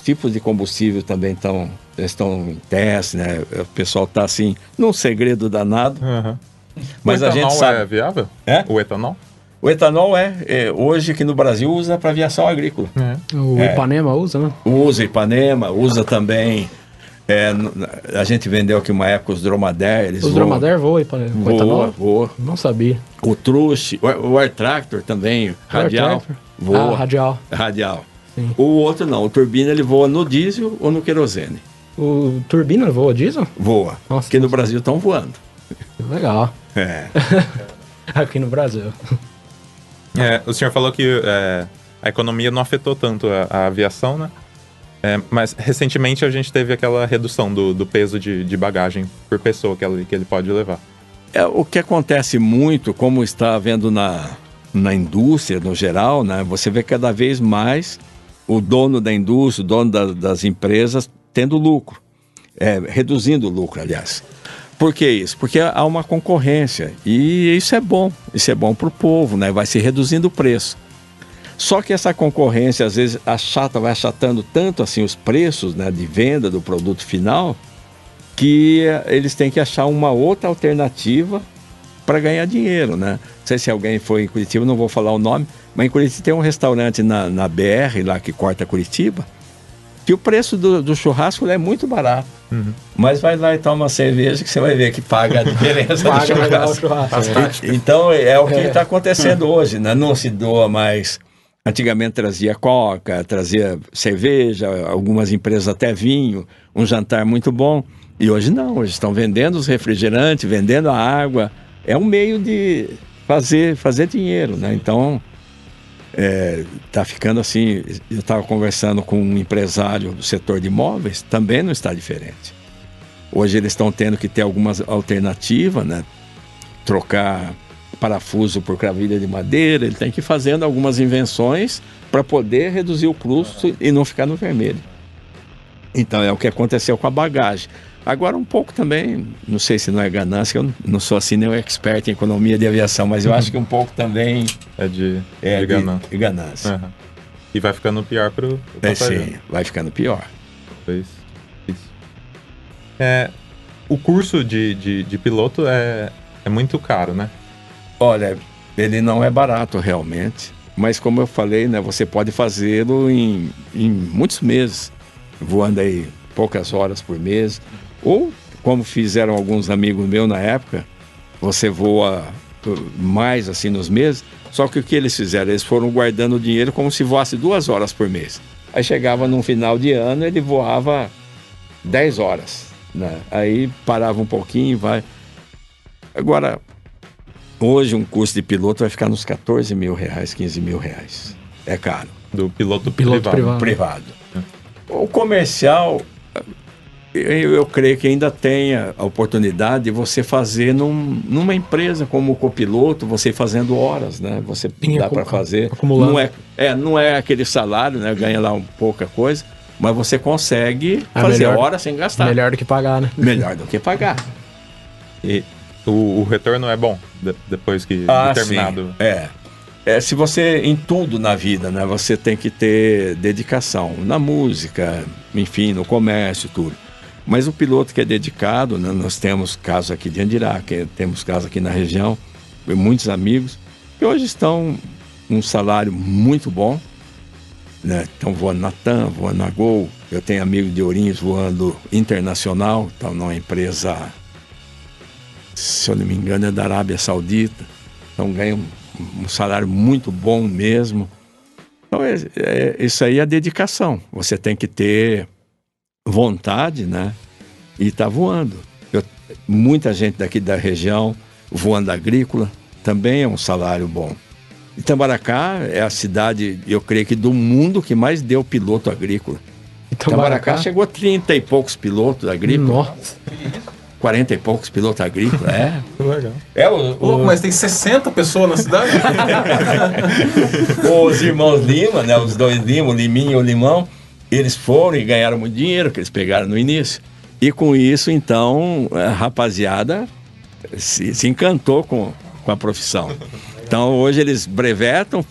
tipos de combustível também estão em teste, né? O pessoal está assim, num segredo danado. Uhum. Mas o etanol a gente sabe... é viável? O etanol? O etanol hoje aqui no Brasil usa para aviação agrícola. O Ipanema usa, né? Usa Ipanema, usa também. A gente vendeu aqui uma época os dromader. Os dromader voam Ipanema? Voa. Não sabia. O truste, o air tractor também, radial. Voa. Radial. Sim. O outro não, o turbina ele voa no diesel ou no querosene. O turbina voa diesel? Voa. Nossa, porque no Brasil estão voando. Legal. Aqui no Brasil. O senhor falou que a economia não afetou tanto a aviação, né? Mas recentemente a gente teve aquela redução do peso de bagagem por pessoa que ele pode levar. O que acontece muito, como está havendo na indústria no geral, né? Você vê cada vez mais o dono da indústria, o dono das empresas tendo lucro, reduzindo o lucro, aliás. Por que isso? Porque há uma concorrência e isso é bom para o povo, né? Vai se reduzindo o preço. Só que essa concorrência às vezes vai achatando tanto assim os preços, né, de venda do produto final, que eles têm que achar uma outra alternativa para ganhar dinheiro, né? Não sei se alguém foi em Curitiba, não vou falar o nome, mas em Curitiba tem um restaurante na BR lá que corta Curitiba, que o preço do churrasco é muito barato. Uhum. Mas vai lá e toma uma cerveja que você vai ver que paga a diferença do churrasco. Então é o que está acontecendo hoje, né? Não se doa mais. Antigamente trazia coca, trazia cerveja, algumas empresas até vinho, um jantar muito bom. E hoje não, hoje estão vendendo os refrigerantes, vendendo a água. É um meio de fazer dinheiro, né? Então, tá ficando assim. Eu estava conversando com um empresário do setor de imóveis, também não está diferente. Hoje eles estão tendo que ter algumas alternativas, né? Trocar parafuso por cravilha de madeira, ele tem que ir fazendo algumas invenções para poder reduzir o custo e não ficar no vermelho. Então é o que aconteceu com a bagagem. Agora um pouco também, não sei se não é ganância, eu não sou assim nenhum expert em economia de aviação, mas eu acho que um pouco também É de ganância. de ganância. Uhum. E vai ficando pior pro passageiro. Sim, vai ficando pior. Isso. O curso de piloto é muito caro, né? Olha, ele não é barato realmente, mas como eu falei, né, você pode fazê-lo em muitos meses, voando aí poucas horas por mês, ou como fizeram alguns amigos meus na época, você voa mais assim nos meses, só que o que eles fizeram? Eles foram guardando o dinheiro como se voasse 2 horas por mês. Aí chegava no final de ano, ele voava 10 horas, né? Aí parava um pouquinho e vai. Agora, hoje um curso de piloto vai ficar nos 14 mil reais, 15 mil reais. É caro. Do piloto Privado. O comercial, eu creio que ainda tenha a oportunidade de você fazer numa empresa como copiloto, você fazendo horas, né? Você dá para fazer. Acumulando. Não é aquele salário, né? Ganha lá pouca coisa, mas você consegue fazer horas sem gastar. Melhor do que pagar, né? Melhor do que pagar. E o retorno é bom depois que terminado. Sim. Se você, em tudo na vida, né? Você tem que ter dedicação. Na música, enfim, no comércio, tudo. Mas o piloto que é dedicado, né, nós temos casos aqui de Andirá, temos casos aqui na região, muitos amigos, que hoje estão um salário muito bom, né? Estão voando na TAM, voando na Gol. Eu tenho amigos de Ourinhos voando internacional, estão numa empresa, se eu não me engano, é da Arábia Saudita. Então ganham um salário muito bom mesmo. Então isso aí é dedicação. Você tem que ter vontade, né? E tá voando. Muita gente daqui da região voando agrícola, também é um salário bom. Itamaracá é a cidade, eu creio que do mundo que mais deu piloto agrícola. Itamaracá chegou a 30 e poucos pilotos agrícolas. Nossa. 40 e poucos pilotos agrícolas, Legal. Mas tem 60 pessoas na cidade? Os irmãos Lima, né? Os dois Lima, o Liminho e o Limão, eles foram e ganharam muito dinheiro que eles pegaram no início. E com isso, então, a rapaziada se encantou com a profissão. Então, hoje eles brevetam,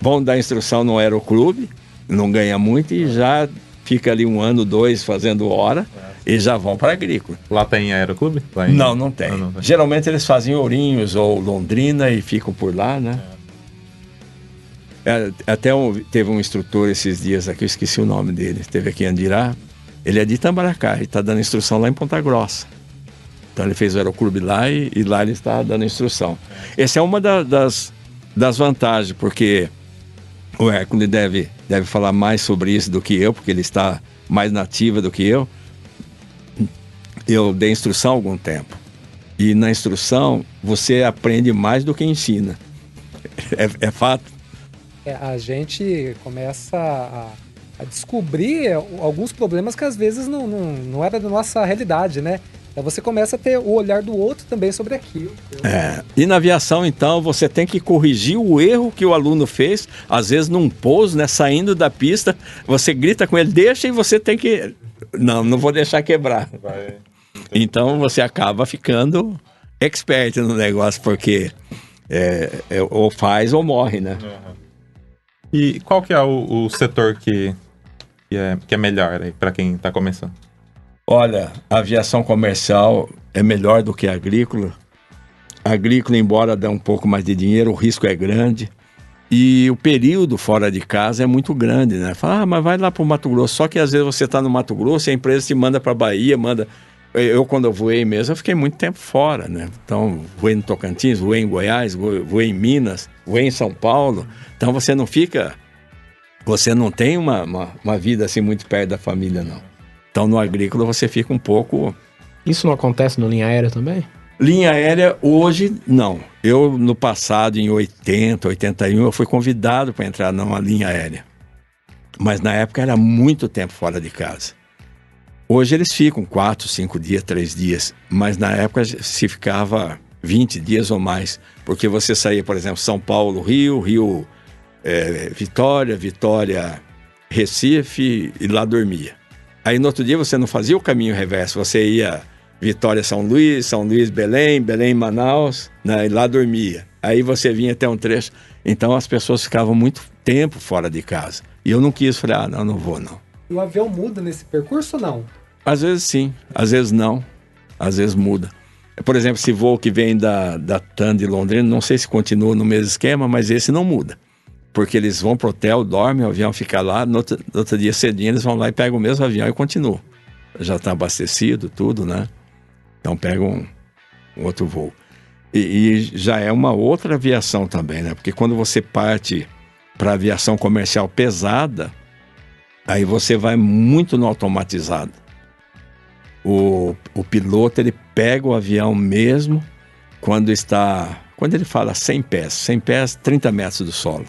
vão dar instrução no aeroclube, não ganha muito e já fica ali 1 ano, 2 fazendo hora e já vão para a agrícola. Lá tem aeroclube? Não tem. Não tem. Geralmente eles fazem Ourinhos ou Londrina e ficam por lá, né? Teve um instrutor esses dias aqui, eu esqueci o nome dele, esteve aqui em Andirá. Ele é de Itamaracá e está dando instrução lá em Ponta Grossa. Então ele fez o aeroclube lá e lá ele está dando instrução. Essa é uma das vantagens, porque o Hércules deve falar mais sobre isso do que eu, porque ele está mais nativa do que eu. Eu dei instrução há algum tempo. E na instrução você aprende mais do que ensina. É fato. A gente começa a descobrir alguns problemas que às vezes não era da nossa realidade, né? Então você começa a ter o olhar do outro também sobre aquilo. E na aviação, então, você tem que corrigir o erro que o aluno fez, às vezes num pouso, né? Saindo da pista, você grita com ele, deixa, e você tem que... Não vou deixar quebrar. Então você acaba ficando expert no negócio, porque ou faz ou morre, né? E qual que é o setor que é melhor aí para quem está começando? Olha, a aviação comercial é melhor do que a agrícola. A agrícola, embora dê um pouco mais de dinheiro, o risco é grande. E o período fora de casa é muito grande, né? Fala, mas vai lá para o Mato Grosso. Só que às vezes você está no Mato Grosso e a empresa te manda para a Bahia, manda... quando eu voei mesmo, eu fiquei muito tempo fora, né? Então, voei no Tocantins, voei em Goiás, voei em Minas, voei em São Paulo. Então, você não tem uma vida assim muito perto da família, não. Então, no agrícola, você fica um pouco... Isso não acontece no linha aérea também? Linha aérea, hoje, não. Eu, no passado, em 80, 81, eu fui convidado para entrar numa linha aérea. Mas, na época, era muito tempo fora de casa. Hoje eles ficam 4, 5 dias, 3 dias, mas na época se ficava 20 dias ou mais, porque você saía, por exemplo, São Paulo, Rio, Vitória, Recife, e lá dormia. Aí no outro dia você não fazia o caminho reverso, você ia Vitória, São Luís, Belém, Belém, Manaus, né, e lá dormia. Aí você vinha até um trecho. Então as pessoas ficavam muito tempo fora de casa. E eu não quis, falei, não vou não. E o avião muda nesse percurso ou não? Às vezes sim, às vezes não. Às vezes muda. Por exemplo, esse voo que vem da TAM de Londrina, não sei se continua no mesmo esquema, mas esse não muda. Porque eles vão pro hotel, dormem, o avião fica lá, no outro dia cedinho eles vão lá e pegam o mesmo avião e continuam. Já está abastecido, tudo, né? Então pegam um outro voo. E já é uma outra aviação também, né? Porque quando você parte para aviação comercial pesada, aí você vai muito no automatizado. O piloto, ele pega o avião mesmo quando ele fala 100 pés, 30 metros do solo.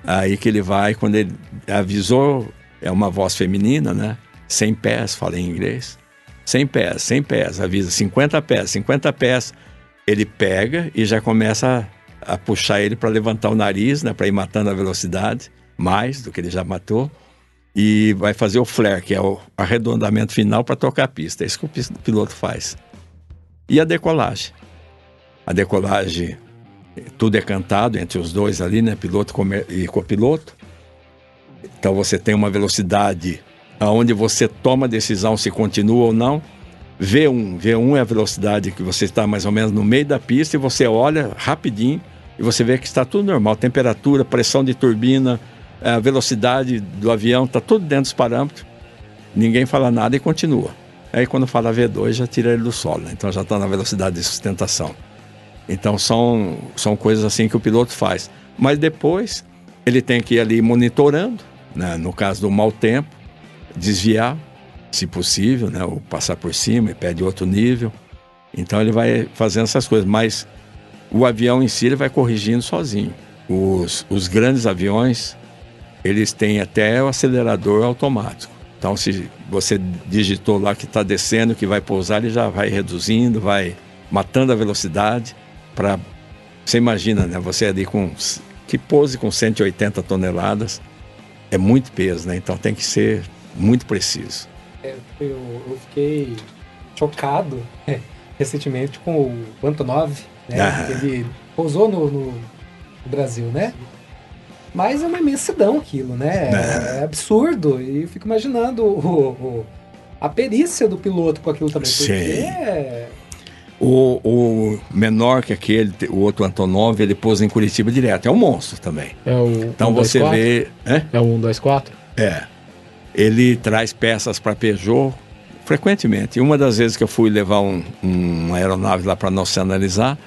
Aí que ele vai, quando ele avisou, é uma voz feminina, né? 100 pés, fala em inglês. 100 pés, avisa 50 pés. Ele pega e já começa a puxar ele para levantar o nariz, né? Para ir matando a velocidade, mais do que ele já matou. E vai fazer o flare, que é o arredondamento final para tocar a pista. É isso que o piloto faz. E a decolagem? A decolagem, tudo é cantado entre os dois ali, né? Piloto e copiloto. Então você tem uma velocidade onde você toma a decisão se continua ou não. V1 é a velocidade que você está mais ou menos no meio da pista e você olha rapidinho e você vê que está tudo normal. Temperatura, pressão de turbina, a velocidade do avião, está tudo dentro dos parâmetros. Ninguém fala nada e continua. Aí quando fala V2 já tira ele do solo, né? Então já está na velocidade de sustentação. Então são coisas assim que o piloto faz. Mas depois ele tem que ir ali monitorando, né? No caso do mau tempo, desviar, se possível, né? Ou passar por cima e pede outro nível. Então ele vai fazendo essas coisas, mas o avião em si ele vai corrigindo sozinho. Os grandes aviões, eles têm até o acelerador automático. Então se você digitou lá que está descendo, que vai pousar, ele já vai reduzindo, vai matando a velocidade para... Você imagina, né? Você ali que pouse com 180 toneladas, é muito peso, né? Então tem que ser muito preciso. Eu fiquei chocado recentemente com o Antonov, né? Ele pousou no Brasil, né? Mas é uma imensidão aquilo, né? É absurdo. E eu fico imaginando a perícia do piloto com aquilo também. Sim. O menor que aquele, o outro Antonov, ele pousa em Curitiba direto. É um monstro também. Então você vê... É o 124? Ele traz peças para Peugeot frequentemente. Uma das vezes que eu fui levar uma aeronave lá para nós analisar,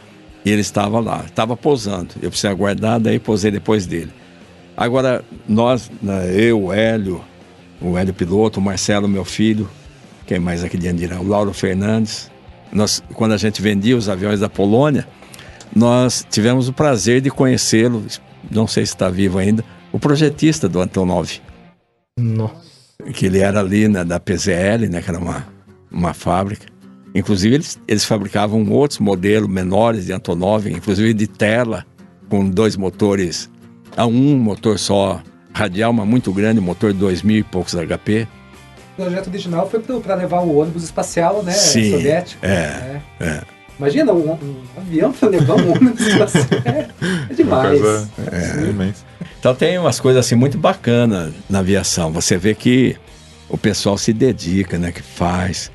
e ele estava lá, estava pousando. Eu precisei aguardar, daí pousei depois dele. Agora, eu, o Hélio piloto, o Marcelo, meu filho, quem mais aqui de Andira? O Lauro Fernandes. Quando a gente vendia os aviões da Polônia, nós tivemos o prazer de conhecê-lo, não sei se está vivo ainda, o projetista do Antonov. Nossa. Que ele era ali, né, da PZL, né, que era uma fábrica. Inclusive eles fabricavam outros modelos menores de Antonov, inclusive de tela, com 2 motores, um motor só radial, mas muito grande, motor de 2.000 e poucos HP. O projeto original foi para levar o ônibus espacial, né? Sim, soviético. Imagina um avião para levar um ônibus espacial. É demais. Uma coisa imensa. Então tem umas coisas assim muito bacanas na aviação. Você vê que o pessoal se dedica, né? Que faz.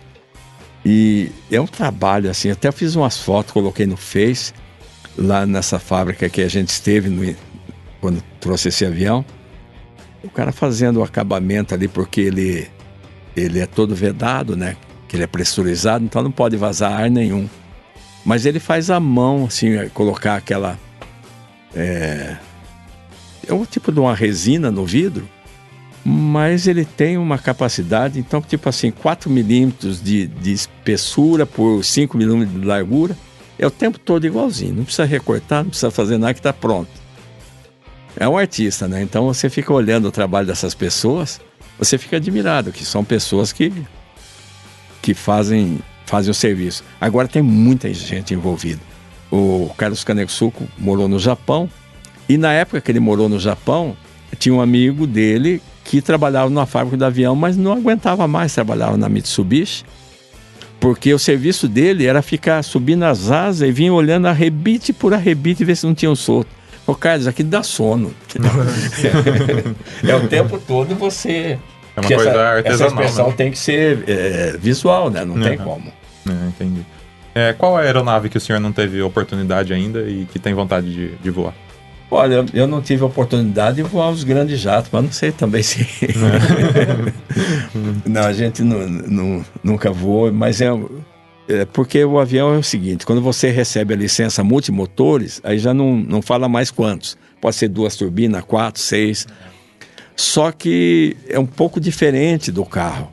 E é um trabalho assim. Até fiz umas fotos, coloquei no Face, lá nessa fábrica que a gente esteve quando trouxe esse avião. O cara fazendo o acabamento ali, porque ele é todo vedado, né? Que ele é pressurizado, então não pode vazar ar nenhum. Mas ele faz à mão, assim, colocar aquela... É um tipo de uma resina no vidro, mas ele tem uma capacidade, então, tipo assim, 4 milímetros de espessura por 5 milímetros de largura, é o tempo todo igualzinho, não precisa recortar, não precisa fazer nada, que está pronto. É um artista, né? Então você fica olhando o trabalho dessas pessoas, você fica admirado, que são pessoas que fazem o serviço. Agora tem muita gente envolvida. O Carlos Kanetsuko morou no Japão, E na época que ele morou no Japão, tinha um amigo dele que trabalhava numa fábrica de avião, mas não aguentava mais trabalhar na Mitsubishi, porque o serviço dele era ficar subindo as asas e vir olhando arrebite por arrebite e ver se não tinham solto. Ô, Carlos, aqui dá sono. É o tempo todo você... É uma coisa artesanal. Essa expressão né? tem que ser visual, né? Não tem como. Entendi. Qual a aeronave que o senhor não teve oportunidade ainda e que tem vontade de voar? Olha, eu não tive a oportunidade de voar os grandes jatos, mas não sei também se... Não, a gente nunca voou, mas porque o avião é o seguinte, quando você recebe a licença multimotores, aí já não fala mais quantos. Pode ser 2 turbinas, 4, 6. Só que é um pouco diferente do carro.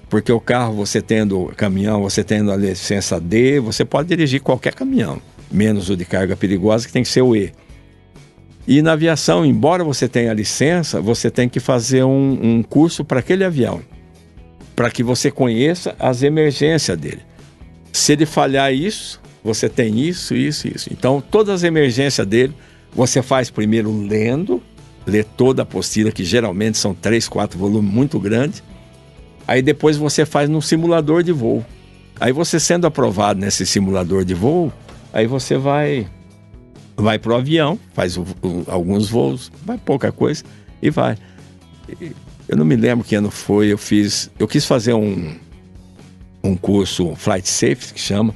Porque o carro, você tendo caminhão, você tendo a licença D, você pode dirigir qualquer caminhão, menos o de carga perigosa, que tem que ser o E. E na aviação, embora você tenha a licença, você tem que fazer um curso para aquele avião, para que você conheça as emergências dele. Se ele falhar isso, você tem isso. Então, todas as emergências dele, você faz primeiro lê toda a apostila, que geralmente são 3, 4 volumes muito grandes. Aí depois você faz num simulador de voo. Aí você sendo aprovado nesse simulador de voo, aí você vai pro avião, faz alguns voos, vai pouca coisa e vai. Eu não me lembro que ano foi, eu quis fazer um curso Flight Safety, que chama,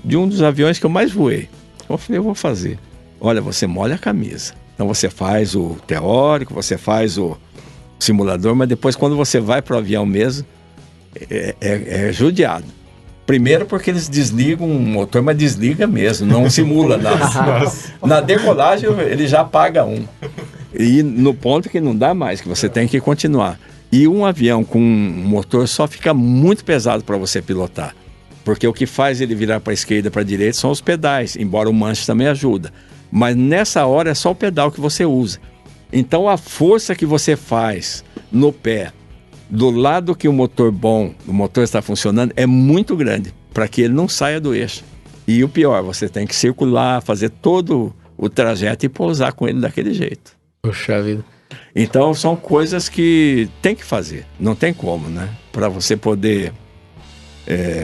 de um dos aviões que eu mais voei. Eu falei, eu vou fazer. Olha, você molha a camisa. Então você faz o teórico, você faz o simulador, mas depois quando você vai pro avião mesmo, é judiado. Primeiro porque eles desligam o motor, mas desliga mesmo, não simula nada. Na decolagem ele já apaga um. E no ponto que não dá mais, que você tem que continuar. E um avião com um motor só fica muito pesado para você pilotar. Porque o que faz ele virar para a esquerda e para a direita são os pedais, embora o manche também ajuda. Mas nessa hora é só o pedal que você usa. Então a força que você faz no pé, do lado que o motor está funcionando, é muito grande, para que ele não saia do eixo. E o pior, você tem que circular, fazer todo o trajeto e pousar com ele daquele jeito. Puxa vida. Então são coisas que tem que fazer, não tem como, né? Para você poder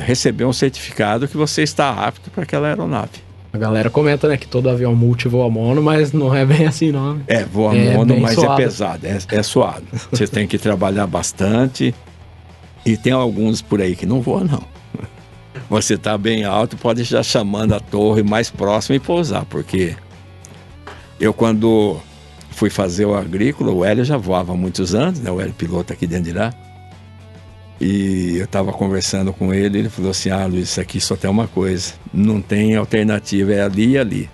receber um certificado que você está apto para aquela aeronave. A galera comenta, né, que todo avião multi voa mono, mas não é bem assim, não. Voa mono, mas suado. é pesado, é suado. Você tem que trabalhar bastante. E tem alguns por aí que não voam, não. Você está bem alto, pode já chamando a torre mais próxima e pousar, porque eu quando fui fazer o agrícola, o Hélio já voava há muitos anos, né? O Hélio piloto aqui dentro de lá. E eu estava conversando com ele, ele falou assim, Luiz, isso aqui só tem uma coisa, não tem alternativa, é ali e ali.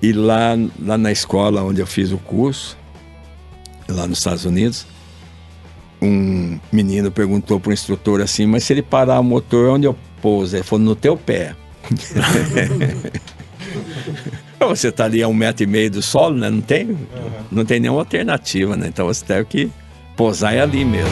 E lá na escola onde eu fiz o curso, lá nos Estados Unidos, um menino perguntou para o instrutor assim, mas se ele parar o motor, onde eu pouso? Ele falou, no teu pé. Você está ali a 1,5 metro do solo, né? Não tem nenhuma alternativa, né? Então você deve que pousar ali mesmo.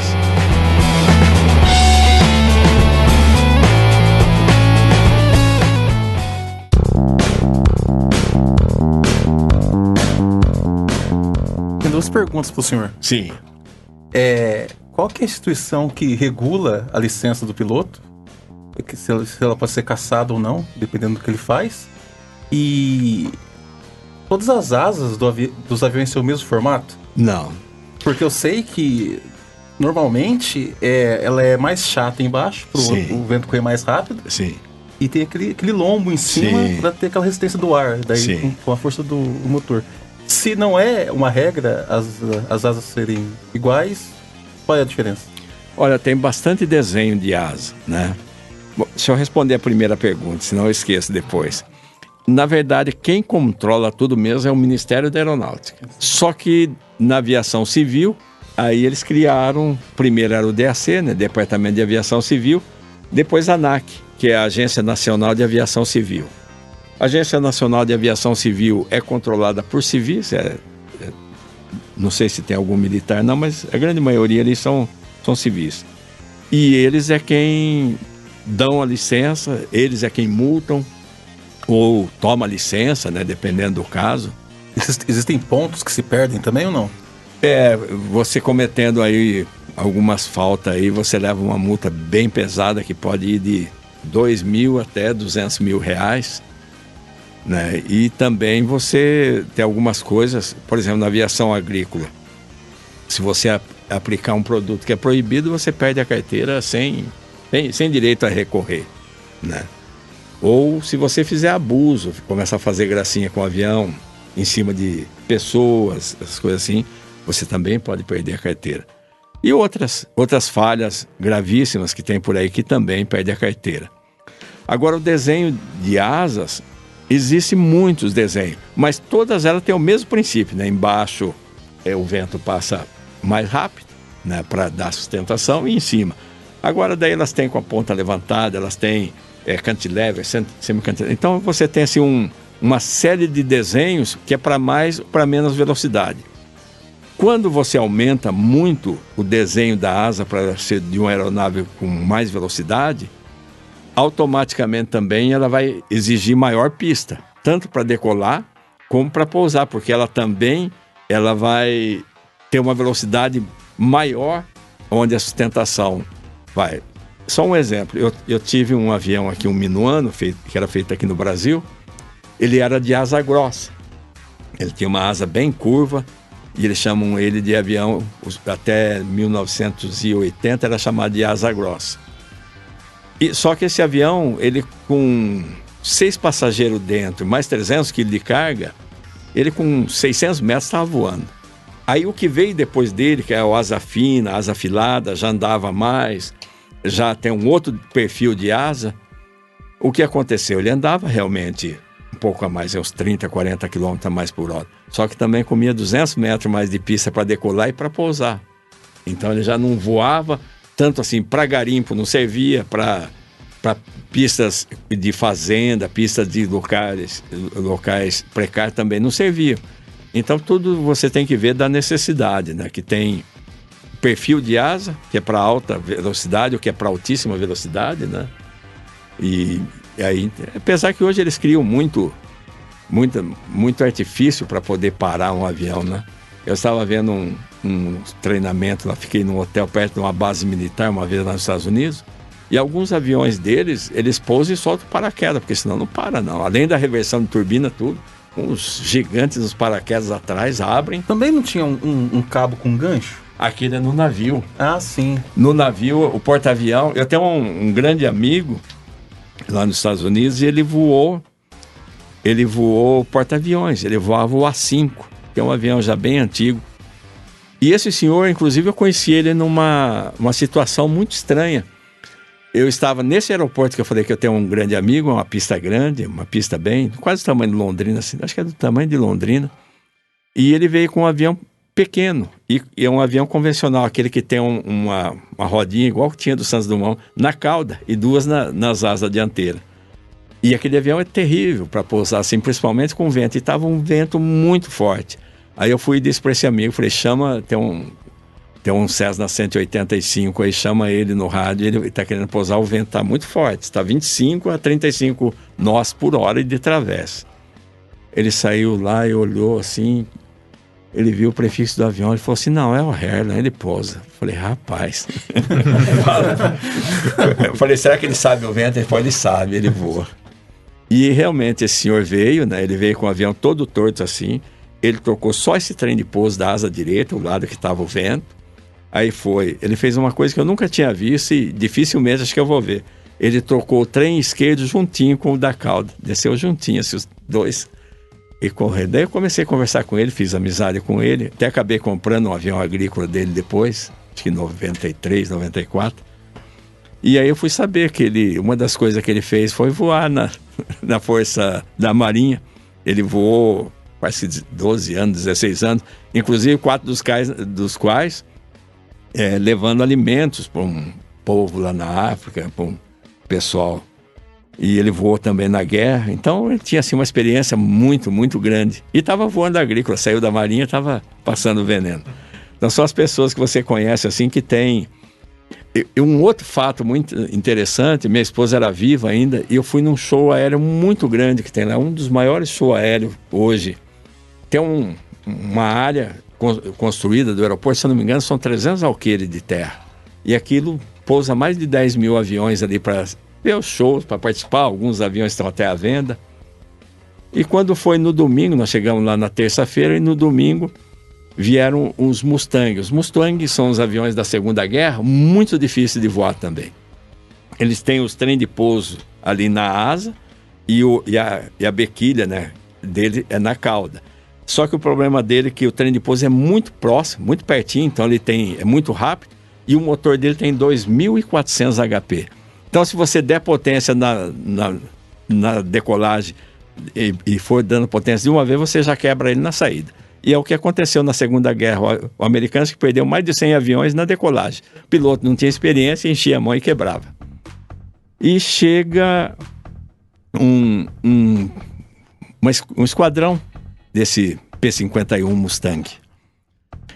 Tem 2 perguntas para o senhor. Sim. Qual que é a instituição que regula a licença do piloto? Se ela pode ser cassada ou não, dependendo do que ele faz. E todas as asas dos aviões têm o mesmo formato? Não. Porque eu sei que normalmente ela é mais chata embaixo, para o vento correr mais rápido. Sim. E tem aquele lombo em cima para ter aquela resistência do ar, daí com a força do motor. Se não é uma regra as asas serem iguais, qual é a diferença? Olha, tem bastante desenho de asa, né? Bom, deixa eu responder a primeira pergunta, senão eu esqueço depois. Na verdade, quem controla tudo mesmo é o Ministério da Aeronáutica. Só que na aviação civil, aí eles criaram, primeiro era o DAC, né, Departamento de Aviação Civil, depois a ANAC, que é a Agência Nacional de Aviação Civil. A Agência Nacional de Aviação Civil é controlada por civis, não sei se tem algum militar não, mas a grande maioria ali são civis. E eles é quem dão a licença, eles é quem multam, ou toma a licença, né, dependendo do caso. Existem pontos que se perdem também ou não? Você cometendo aí algumas faltas aí, você leva uma multa bem pesada que pode ir de 2 mil até 200 mil reais, né? E também você tem algumas coisas, por exemplo, na aviação agrícola, se você aplicar um produto que é proibido, você perde a carteira sem direito a recorrer, né? Ou se você fizer abuso, começar a fazer gracinha com o avião em cima de pessoas, essas coisas assim, você também pode perder a carteira. E outras falhas gravíssimas que tem por aí que também perde a carteira. Agora, o desenho de asas, existem muitos desenhos, mas todas elas têm o mesmo princípio, né? Embaixo o vento passa mais rápido, né, para dar sustentação, e em cima. Agora, daí elas têm com a ponta levantada, elas têm cantilever, semi-cantilever. Então, você tem assim uma série de desenhos que é para mais ou para menos velocidade. Quando você aumenta muito o desenho da asa para ser de uma aeronave com mais velocidade, automaticamente também ela vai exigir maior pista, tanto para decolar como para pousar, porque ela vai ter uma velocidade maior onde a sustentação vai. Só um exemplo, eu tive um avião aqui, um Minuano, que era feito aqui no Brasil. Ele era de asa grossa, ele tinha uma asa bem curva, e eles chamam ele de avião, até 1980 era chamado de asa grossa. Só que esse avião, ele com 6 passageiros dentro, mais 300 kg de carga, ele com 600 metros estava voando. Aí o que veio depois dele, que é o asa fina, asa afilada, já andava mais, já tem um outro perfil de asa. O que aconteceu? Ele andava realmente um pouco a mais, uns 30, 40 km a mais por hora. Só que também comia 200 metros mais de pista para decolar e para pousar. Então ele já não voava tanto assim para garimpo, não servia para pistas de fazenda, pistas de locais precários também não serviam. Então tudo você tem que ver da necessidade, né? Que tem perfil de asa, que é para alta velocidade ou que é para altíssima velocidade, né? E aí, apesar que hoje eles criam muito artifício para poder parar um avião, né? Eu estava vendo um treinamento lá, fiquei num hotel perto de uma base militar uma vez lá nos Estados Unidos, e alguns aviões deles, eles pousam e soltam paraquedas, porque senão não para não. Além da reversão de turbina, tudo, uns gigantes dos paraquedas atrás abrem. Também não tinha um cabo com gancho? Aquele é no navio. Ah, sim. No navio, o porta-avião, eu tenho um grande amigo lá nos Estados Unidos, e ele voou porta-aviões, ele voava o A5, que é um avião já bem antigo. E esse senhor, inclusive, eu conheci ele numa situação muito estranha. Eu estava nesse aeroporto que eu falei que eu tenho um grande amigo, uma pista grande, uma pista bem, quase do tamanho de Londrina, assim, acho que é do tamanho de Londrina. E ele veio com um avião pequeno, e é um avião convencional, aquele que tem uma rodinha igual que tinha do Santos Dumont, na cauda e 2 nas asas dianteiras. E aquele avião é terrível para pousar, assim, principalmente com vento, e estava um vento muito forte. Aí eu fui e disse para esse amigo, falei, tem um Cessna 185 aí, chama ele no rádio, ele está querendo pousar, o vento está muito forte, está 25 a 35 nós por hora e de travessa. Ele saiu lá e olhou assim, ele viu o prefixo do avião, ele falou assim, não, é o Herland, ele pousa. Eu falei, rapaz. Eu falei, será que ele sabe o vento? Ele falou, ele sabe, ele voa. E realmente esse senhor veio, né? Ele veio com o avião todo torto assim, ele trocou só esse trem de pouso da asa direita, o lado que estava o vento. Aí ele fez uma coisa que eu nunca tinha visto e dificilmente acho que eu vou ver. Ele trocou o trem esquerdo juntinho com o da cauda, desceu juntinho, assim, os dois, e correndo. Daí eu comecei a conversar com ele, fiz amizade com ele, até acabei comprando um avião agrícola dele depois, acho que em 93, 94. E aí eu fui saber que uma das coisas que ele fez foi voar na Força da Marinha. Ele voou quase 12 anos, 16 anos, inclusive 4 dos quais levando alimentos para um povo lá na África, para um pessoal. E ele voou também na guerra, então ele tinha assim, uma experiência muito, muito grande. E estava voando agrícola, saiu da Marinha, estava passando veneno. Então são as pessoas que você conhece assim que tem. E um outro fato muito interessante, minha esposa era viva ainda, e eu fui num show aéreo muito grande que tem lá, um dos maiores shows aéreos hoje tem uma área construída do aeroporto, se eu não me engano, são 300 alqueires de terra. E aquilo pousa mais de 10 mil aviões ali para ver os shows, para participar. Alguns aviões estão até à venda. E quando foi no domingo, nós chegamos lá na terça-feira, e no domingo vieram os Mustang. Os Mustang são os aviões da Segunda Guerra, muito difíceis de voar também. Eles têm os trem de pouso ali na asa e a bequilha, né, dele é na cauda. Só que o problema dele é que o trem de pouso é muito próximo, muito pertinho, então ele é muito rápido, e o motor dele tem 2.400 HP. Então, se você der potência na decolagem e for dando potência de uma vez, você já quebra ele na saída. E é o que aconteceu na Segunda Guerra. O americano que perdeu mais de 100 aviões na decolagem. O piloto não tinha experiência, enchia a mão e quebrava. E chega um esquadrão desse P-51 Mustang.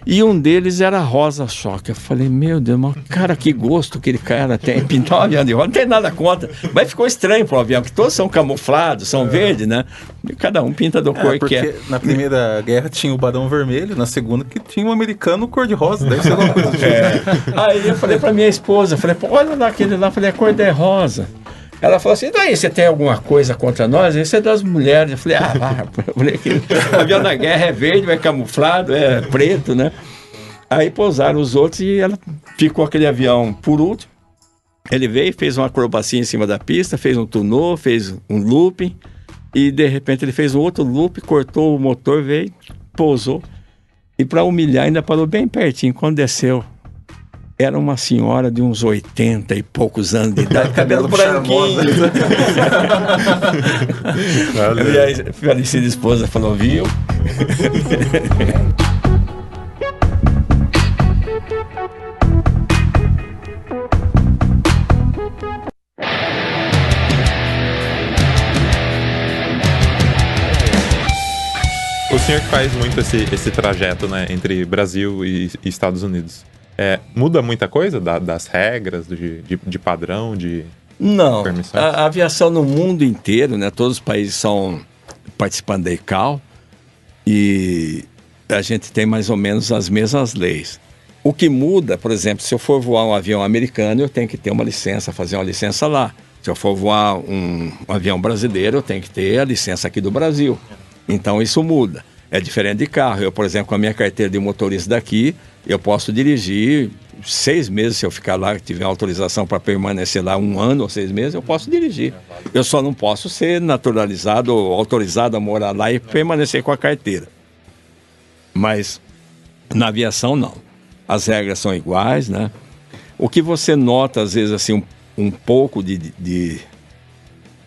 E um deles era rosa-choque. Eu falei, meu Deus, mas cara, que gosto que aquele cara tem. Pintar um avião de rosa, não tem nada contra. Mas ficou estranho pro avião, porque todos são camuflados, são verdes, né? E cada um pinta da cor que é. Na Primeira Guerra tinha o Barão Vermelho, na Segunda que tinha um americano cor-de-rosa. Deve ser alguma coisa do tipo. Aí eu falei pra minha esposa, falei, pô, olha lá aquele lá, falei, a cor é rosa. Ela falou assim, daí você tem alguma coisa contra nós? Esse é das mulheres. Eu falei, o avião da guerra é verde, é camuflado, é preto, né? Aí pousaram os outros e ela ficou aquele avião por último. Ele veio, fez uma acrobacia em cima da pista, fez um tunô, fez um looping, e de repente ele fez um outro loop, cortou o motor, veio, pousou, e para humilhar ainda parou bem pertinho. Quando desceu, era uma senhora de uns 80 e poucos anos de idade, cabelo branquinho. E aí a falecida esposa falou, viu? O senhor que faz muito esse trajeto, né, entre Brasil e Estados Unidos, muda muita coisa das regras, de padrão, de Não, permissões? a aviação no mundo inteiro, né, todos os países são participando da ICAO e a gente tem mais ou menos as mesmas leis. O que muda, por exemplo, se eu for voar um avião americano, eu tenho que ter uma licença, fazer uma licença lá. Se eu for voar um avião brasileiro, eu tenho que ter a licença aqui do Brasil. Então isso muda. É diferente de carro. Eu, por exemplo, com a minha carteira de motorista daqui, eu posso dirigir 6 meses, se eu ficar lá, tiver autorização para permanecer lá 1 ano ou 6 meses, eu posso dirigir. Eu só não posso ser naturalizado ou autorizado a morar lá e permanecer com a carteira. Mas na aviação, não. As regras são iguais, né? O que você nota, às vezes, assim, um pouco de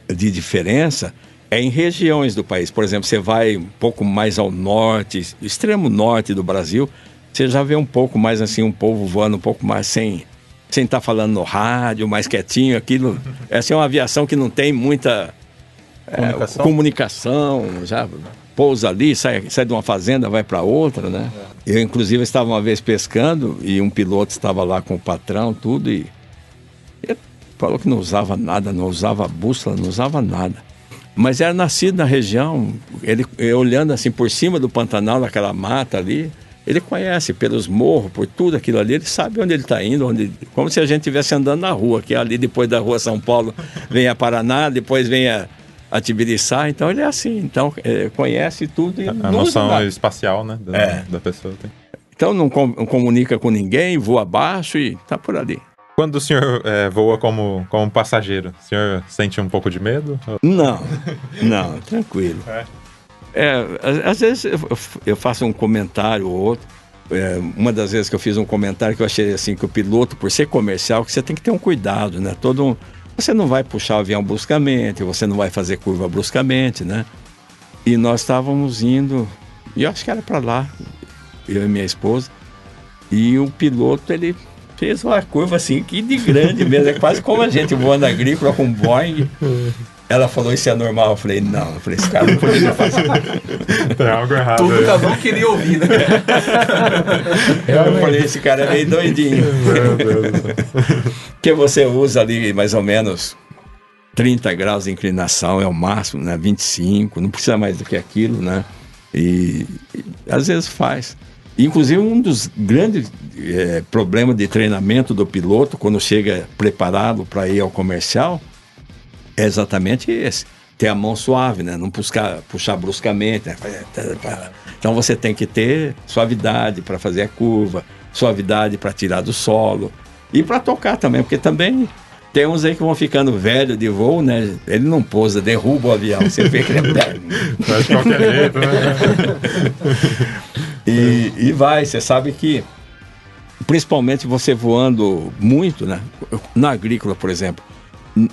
diferença é em regiões do país. Por exemplo, você vai um pouco mais ao norte, extremo norte do Brasil, você já vê um pouco mais assim, um povo voando um pouco mais sem estar falando no rádio, mais quietinho, aquilo. Essa é uma aviação que não tem muita comunicação, já pousa ali, sai de uma fazenda, vai para outra, né? Eu, inclusive, estava uma vez pescando e um piloto estava lá com o patrão, tudo, e ele falou que não usava nada, não usava bússola, não usava nada. Mas era nascido na região, ele olhando assim por cima do Pantanal, naquela mata ali, ele conhece pelos morros, por tudo aquilo ali, ele sabe onde ele está indo, como se a gente estivesse andando na rua, que é ali depois da rua São Paulo, vem a Paraná, depois vem a Tibiriçá, então ele é assim, então conhece tudo. E a noção espacial, né, da pessoa. Tem. Então não comunica com ninguém, voa abaixo e está por ali. Quando o senhor voa como passageiro, o senhor sente um pouco de medo? Não, tranquilo. Às vezes eu faço um comentário ou outro. Uma das vezes que eu fiz um comentário que eu achei assim, que o piloto, por ser comercial, que você tem que ter um cuidado, né? Você não vai puxar o avião bruscamente, você não vai fazer curva bruscamente, né? E nós estávamos indo, e eu acho que era para lá, eu e minha esposa, e o piloto, ele fez uma curva assim, que de grande mesmo, é quase como a gente voando agrícola com Boeing. Ela falou, isso é normal? Eu falei, não. Eu falei, esse cara não poderia fazer. Tem algo errado. Tudo cada um queria ouvir, né? Eu falei, esse cara é meio doidinho. Meu Deus. Porque você usa ali mais ou menos 30 graus de inclinação, é o máximo, né? 25, não precisa mais do que aquilo, né? E às vezes faz. Inclusive, um dos grandes problemas de treinamento do piloto, quando chega preparado para ir ao comercial, é exatamente esse. Ter a mão suave, né? Não puxar bruscamente. Né? Então você tem que ter suavidade para fazer a curva, suavidade para tirar do solo e para tocar também, porque também tem uns aí que vão ficando velho de voo, né? Ele não pousa, derruba o avião, você vê que ele é perto. Faz de qualquer jeito, né? E vai, você sabe que, principalmente você voando muito, né? Na agrícola, por exemplo,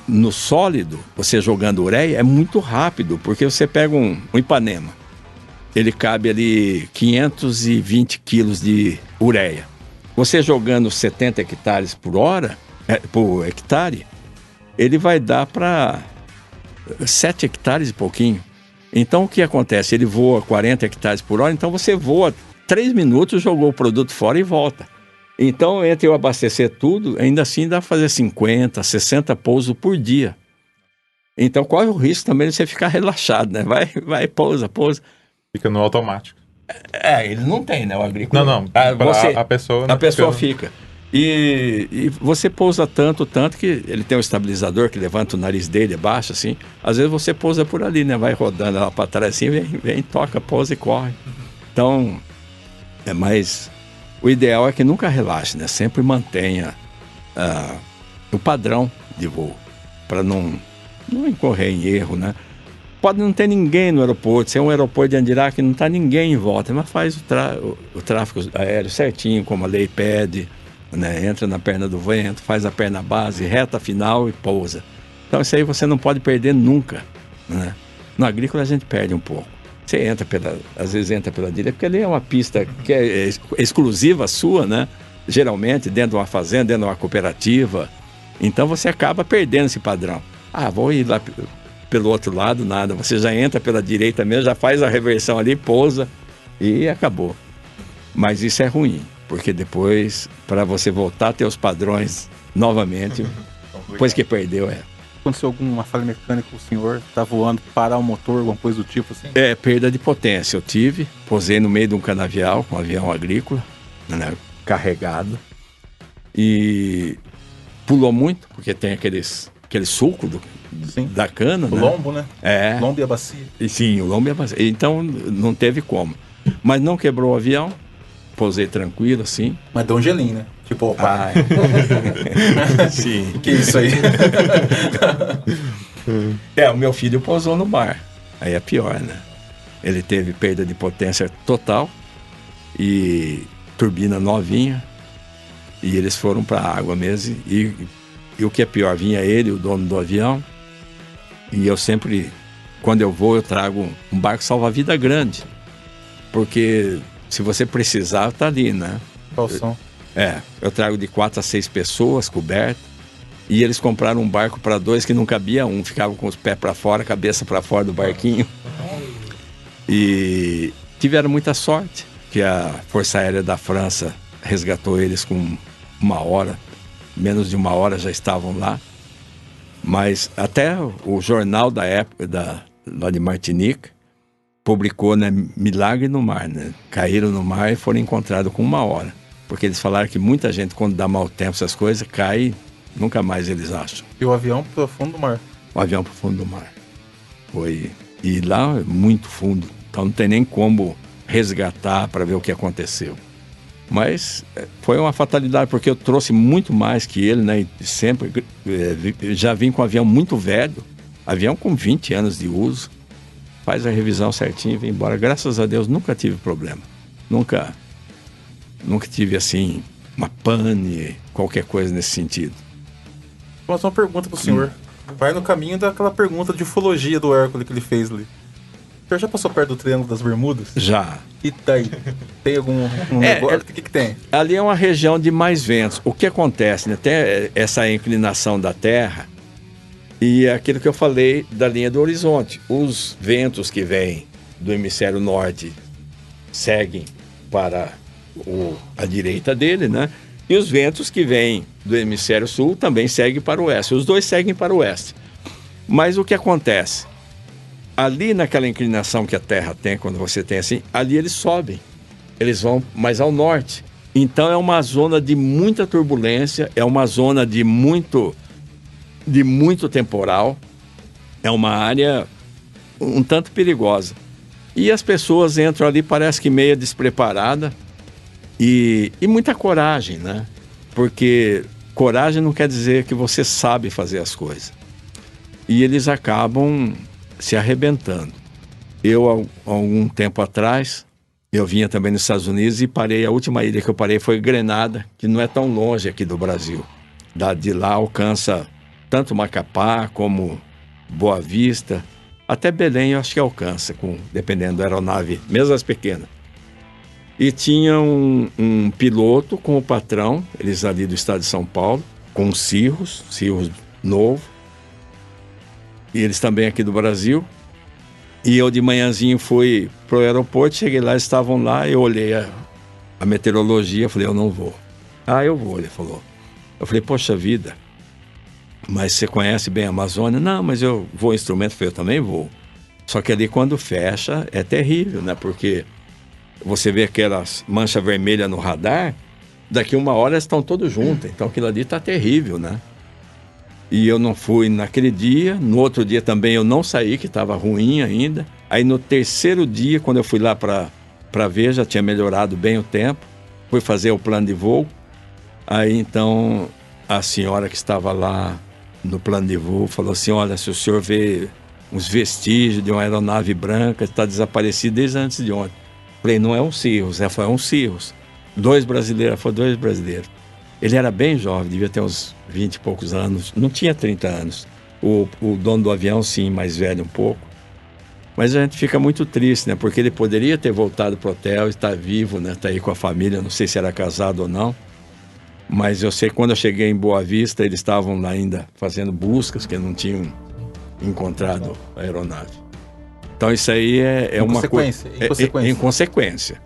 no sólido, você jogando ureia é muito rápido, porque você pega um Ipanema, ele cabe ali 520 quilos de ureia. Você jogando 70 hectares por hectare, ele vai dar para 7 hectares e pouquinho. Então o que acontece? Ele voa 40 hectares por hora, então você voa 3 minutos, jogou o produto fora e volta. Então, entre eu abastecer tudo, ainda assim dá para fazer 50, 60 pousos por dia. Então, corre o risco também de você ficar relaxado, né? Vai, pousa. Fica no automático. Ele não tem, né? O agrícola. Não. A pessoa... A pessoa fica. E você pousa tanto que ele tem um estabilizador que levanta o nariz dele abaixo, assim. Às vezes você pousa por ali, né? Vai rodando lá para trás assim, vem, toca, pousa e corre. Então, mas o ideal é que nunca relaxe, né? Sempre mantenha o padrão de voo, para não incorrer em erro, né? Pode não ter ninguém no aeroporto, se é um aeroporto de Andirá que não está ninguém em volta, mas faz o tráfego aéreo certinho, como a lei pede, né? Entra na perna do vento, faz a perna base, reta final e pousa. Então isso aí você não pode perder nunca, né? No agrícola a gente perde um pouco. Você às vezes entra pela direita, porque ali é uma pista que é exclusiva sua, né? Geralmente dentro de uma fazenda, dentro de uma cooperativa. Então você acaba perdendo esse padrão. Vou ir lá pelo outro lado, nada. Você já entra pela direita mesmo, já faz a reversão ali, pousa e acabou. Mas isso é ruim, porque depois, para você voltar a ter os padrões novamente, depois que perdeu, Aconteceu alguma falha mecânica com o senhor? Tá voando, parar o motor, alguma coisa do tipo assim? Perda de potência. Eu posei no meio de um canavial, um avião agrícola, né, carregado, e pulou muito, porque tem aquele sulco da cana, o lombo, né? Lombo e a bacia. Sim, o lombo e a bacia. Então não teve como. Mas não quebrou o avião, pousei tranquilo, assim. Mas deu um gelinho, né? Tipo, opa. Sim. Que isso aí? O meu filho pousou no mar. Aí é pior, né? Ele teve perda de potência total e turbina novinha. E eles foram para a água mesmo. E o que é pior, vinha ele, o dono do avião. E eu sempre, quando eu vou, eu trago um barco salva-vida grande. Porque se você precisar, tá ali, né? Calção. Eu trago de 4 a 6 pessoas cobertas. E eles compraram um barco para 2 que não cabia um. Ficava com os pés para fora, a cabeça para fora do barquinho. E tiveram muita sorte, que a Força Aérea da França resgatou eles com 1 hora. Menos de 1 hora já estavam lá. Mas até o jornal da época, lá de Martinique, publicou, né, milagre no mar, né? Caíram no mar e foram encontrados com 1 hora. Porque eles falaram que muita gente, quando dá mau tempo, essas coisas, cai, nunca mais eles acham. E o avião pro fundo do mar? O avião pro fundo do mar. Foi. E lá é muito fundo, então não tem nem como resgatar para ver o que aconteceu. Mas foi uma fatalidade, porque eu trouxe muito mais que ele, né? E sempre já vim com um avião muito velho, avião com 20 anos de uso. Faz a revisão certinho e vem embora. Graças a Deus nunca tive problema. Nunca tive assim uma pane, qualquer coisa nesse sentido. Vou fazer uma pergunta pro senhor. Vai no caminho daquela pergunta de ufologia do Hércules que ele fez ali. O senhor já passou perto do Triângulo das Bermudas? Já. E daí? Tem algum negócio? O que tem? Ali é uma região de mais ventos. O que acontece, né? Tem essa inclinação da Terra e aquilo que eu falei da linha do horizonte. Os ventos que vêm do hemisfério norte seguem para a direita dele, né? E os ventos que vêm do hemisfério sul também seguem para o oeste. Os dois seguem para o oeste. Mas o que acontece? ali naquela inclinação que a Terra tem, quando você tem assim, ali eles sobem. Eles vão mais ao norte. Então é uma zona de muita turbulência, é uma zona de muito temporal, é uma área um tanto perigosa. E as pessoas entram ali, parece que meio despreparada, e muita coragem, né? Porque coragem não quer dizer que você sabe fazer as coisas. E eles acabam se arrebentando. Eu, há algum tempo atrás, eu vinha também nos Estados Unidos e parei, a última ilha que eu parei foi Grenada, que não é tão longe aqui do Brasil. De lá alcança tanto Macapá como Boa Vista, até Belém eu acho que alcança, dependendo da aeronave, mesmo as pequenas. E tinha um piloto com o patrão, eles ali do estado de São Paulo, com um Cirrus novo, e eles também aqui do Brasil. E eu de manhãzinho fui pro aeroporto, cheguei lá, estavam lá, eu olhei a meteorologia, falei, eu não vou. Ah, eu vou, ele falou. Eu falei, poxa vida, mas você conhece bem a Amazônia? Não, mas eu vou instrumento, eu também vou. Só que ali quando fecha é terrível, né? Porque você vê aquelas manchas vermelhas no radar, daqui uma hora elas estão todos juntas, então aquilo ali está terrível, né? E eu não fui naquele dia, no outro dia também eu não saí, que estava ruim ainda. Aí no terceiro dia, quando eu fui lá para ver, já tinha melhorado bem o tempo, fui fazer o plano de voo. Aí então a senhora que estava lá no plano de voo falou assim, olha, se o senhor vê uns vestígios de uma aeronave branca, está desaparecida desde antes de ontem. Falei, não é um Cirrus, ela falou, é um Cirrus. 2 brasileiros, ela falou, 2 brasileiros. Ele era bem jovem, devia ter uns 20 e poucos anos, não tinha 30 anos. O dono do avião, sim, mais velho um pouco. Mas a gente fica muito triste, né? Porque ele poderia ter voltado pro hotel, estar vivo, né? Tá aí com a família, não sei se era casado ou não. Mas eu sei que quando eu cheguei em Boa Vista, eles estavam lá ainda fazendo buscas, que não tinham encontrado a aeronave. Então isso aí é uma coisa... É inconsequência.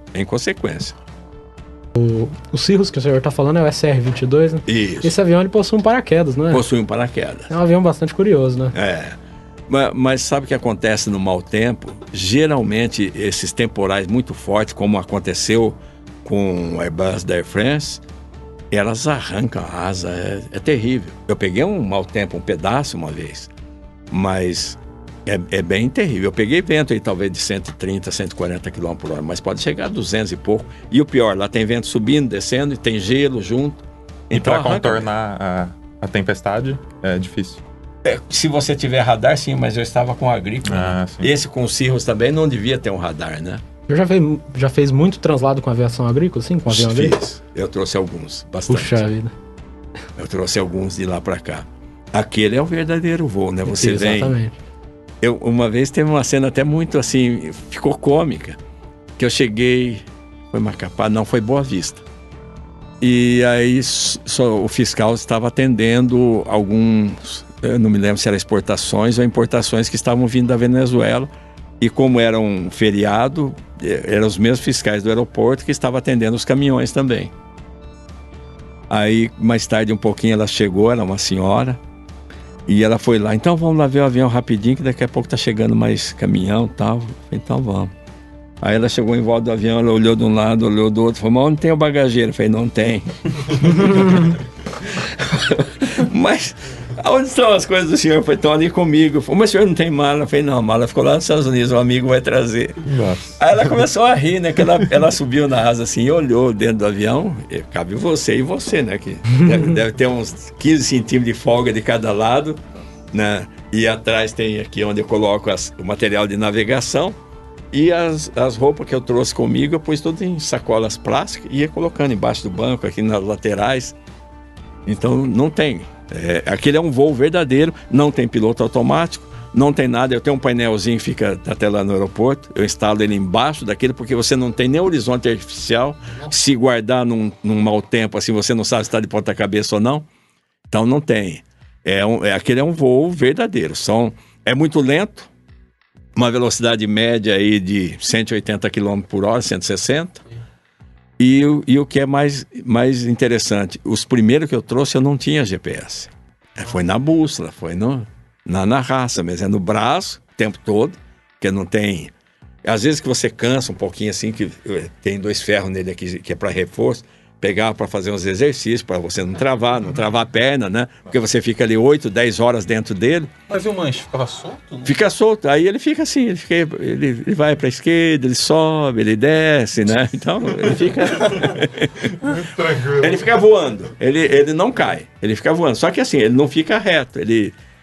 O Cirrus que o senhor está falando é o SR-22, né? Isso. Esse avião ele possui um paraquedas, não é? Possui um paraquedas. É um avião bastante curioso, né? É. Mas sabe o que acontece no mau tempo? Geralmente esses temporais muito fortes, como aconteceu com o Airbus da Air France, elas arrancam a asa, é terrível. Eu peguei um mau tempo, um pedaço uma vez, mas é bem terrível. Eu peguei vento aí talvez de 130, 140 km por hora, mas pode chegar a 200 e pouco. E o pior, lá tem vento subindo, descendo e tem gelo junto. E então, para contornar a tempestade é difícil. Se você tiver radar, sim, mas eu estava com o agrícola. Né? Esse com o Cirrus também não devia ter um radar, né? Eu já fez muito translado com aviação agrícola, sim? Com avião agrícola? Eu trouxe alguns, bastante. Puxa vida. Eu trouxe alguns de lá para cá. Aquele é o verdadeiro voo, né? Você vem... Exatamente. Uma vez teve uma cena até muito assim, ficou cômica, que eu cheguei, foi Macapá, não, foi Boa Vista. E aí o fiscal estava atendendo alguns, eu não me lembro se eram exportações ou importações que estavam vindo da Venezuela. E como era um feriado, eram os mesmos fiscais do aeroporto que estavam atendendo os caminhões também. Aí, mais tarde um pouquinho, ela chegou, era uma senhora, e ela foi lá, então vamos lá ver o avião rapidinho, que daqui a pouco tá chegando mais caminhão e tal. Então vamos. Aí ela chegou em volta do avião, ela olhou de um lado, olhou do outro, falou, mas onde tem o bagageiro? Eu falei, não tem. Mas onde estão as coisas do senhor? Eu falei, estão ali comigo. Eu falei, mas o senhor não tem mala? Eu falei, não, a mala ficou lá nos Estados Unidos, o amigo vai trazer. Nossa. Aí ela começou a rir, né? Que ela subiu na asa assim, e olhou dentro do avião, cabe você e você, né? Que deve ter uns 15 centímetros de folga de cada lado, né? E atrás tem aqui onde eu coloco o material de navegação. E as roupas que eu trouxe comigo, eu pus tudo em sacolas plásticas e ia colocando embaixo do banco, aqui nas laterais. Então não tem. Aquele é um voo verdadeiro, não tem piloto automático, não tem nada. Eu tenho um painelzinho que fica até lá no aeroporto, eu instalo ele embaixo daquele, porque você não tem nem horizonte artificial. Se guardar num mau tempo, assim, você não sabe se está de ponta cabeça ou não. Então não tem. Aquele é um voo verdadeiro. É muito lento. Uma velocidade média aí de 180 km por hora, 160. E o que é mais interessante, os primeiros que eu trouxe eu não tinha GPS. Foi na bússola, foi na raça mesmo, no braço o tempo todo. porque não tem... Às vezes que você cansa um pouquinho assim, que tem 2 ferros nele aqui, que é para reforço, pegar para fazer uns exercícios, para você não travar a perna, né? Porque você fica ali 8, 10 horas dentro dele. Mas e o manche? Ficava solto? Né? Fica solto, aí ele fica assim, ele vai para a esquerda, ele sobe, ele desce, né? Então, ele fica... ele fica voando, ele não cai, ele fica voando. Só que assim, ele não fica reto,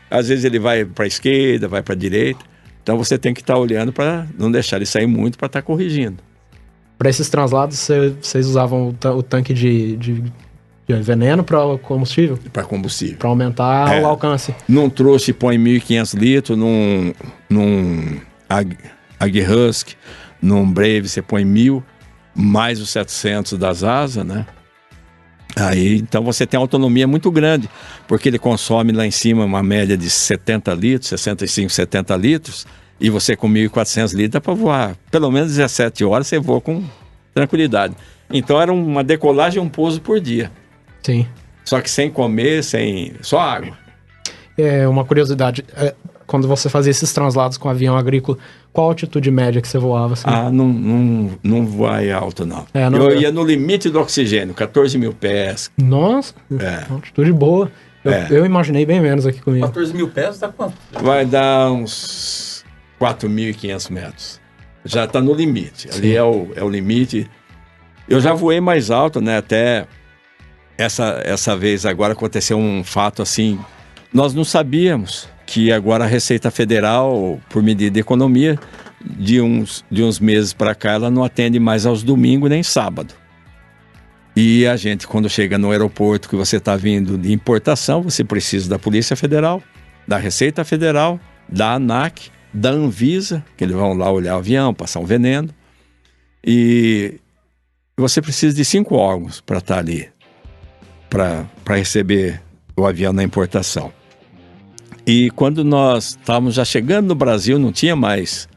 às vezes ele vai para a esquerda, vai para a direita. Então você tem que estar olhando para não deixar ele sair muito para estar corrigindo. Para esses translados, vocês usavam o tanque de veneno para combustível? Para combustível. Para aumentar o alcance. Num trouxe põe 1.500 litros, num AgHusky, num Brave você põe 1.000, mais os 700 das asas, né? Aí, então você tem uma autonomia muito grande, porque ele consome lá em cima uma média de 70 litros, 65, 70 litros, e você com 1.400 litros dá para voar. Pelo menos 17 horas você voa com tranquilidade. Então era uma decolagem e um pouso por dia. Sim. Só que sem comer, só água. Uma curiosidade, quando você fazia esses translados com avião agrícola, qual a altitude média que você voava? Assim? Não voai alto, não. Eu ia no limite do oxigênio, 14 mil pés. Nossa, altitude boa. Eu imaginei bem menos aqui comigo. 14 mil pés dá quanto? Vai dar uns 4.500 metros. Já está no limite. Sim. Ali é o limite. Eu já voei mais alto, né? Até essa vez agora aconteceu um fato assim. Nós não sabíamos que agora a Receita Federal, por medida de economia, de uns meses para cá, ela não atende mais aos domingos nem sábado. E a gente, quando chega no aeroporto que você está vindo de importação, você precisa da Polícia Federal, da Receita Federal, da ANAC, da Anvisa, que eles vão lá olhar o avião, passar um veneno. E você precisa de 5 órgãos para estar ali, para receber o avião na importação. E quando nós estávamos já chegando no Brasil, não tinha mais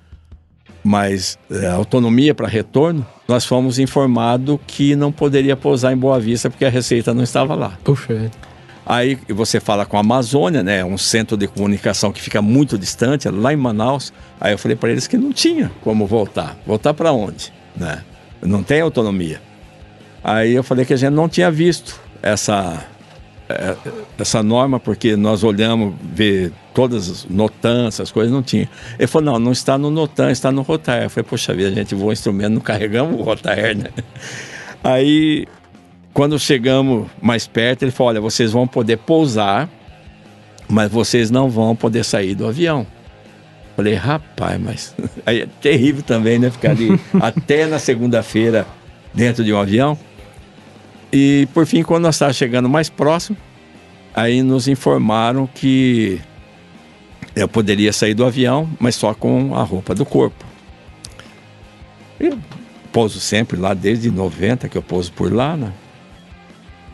autonomia para retorno, nós fomos informados que não poderia pousar em Boa Vista porque a Receita não estava lá. Puxa. Aí você fala com a Amazônia, né, um centro de comunicação que fica muito distante, lá em Manaus. Aí eu falei para eles que não tinha como voltar. Voltar para onde? Né? Não tem autonomia. Aí eu falei que a gente não tinha visto essa norma, porque nós olhamos, ver todas as NOTAM, essas coisas, não tinha. Ele falou, não está no NOTAM, está no Rotaer. Eu falei, poxa vida, a gente voa instrumento, não carregamos o Rotaer, né? Aí, quando chegamos mais perto, ele falou, olha, vocês vão poder pousar, mas vocês não vão poder sair do avião. Eu falei, rapaz, mas... Aí é terrível também, né? Ficar ali até na segunda-feira dentro de um avião. E, por fim, quando nós estávamos chegando mais próximo, aí nos informaram que eu poderia sair do avião, mas só com a roupa do corpo. Eu pouso sempre lá, desde 90 que eu pouso por lá, né?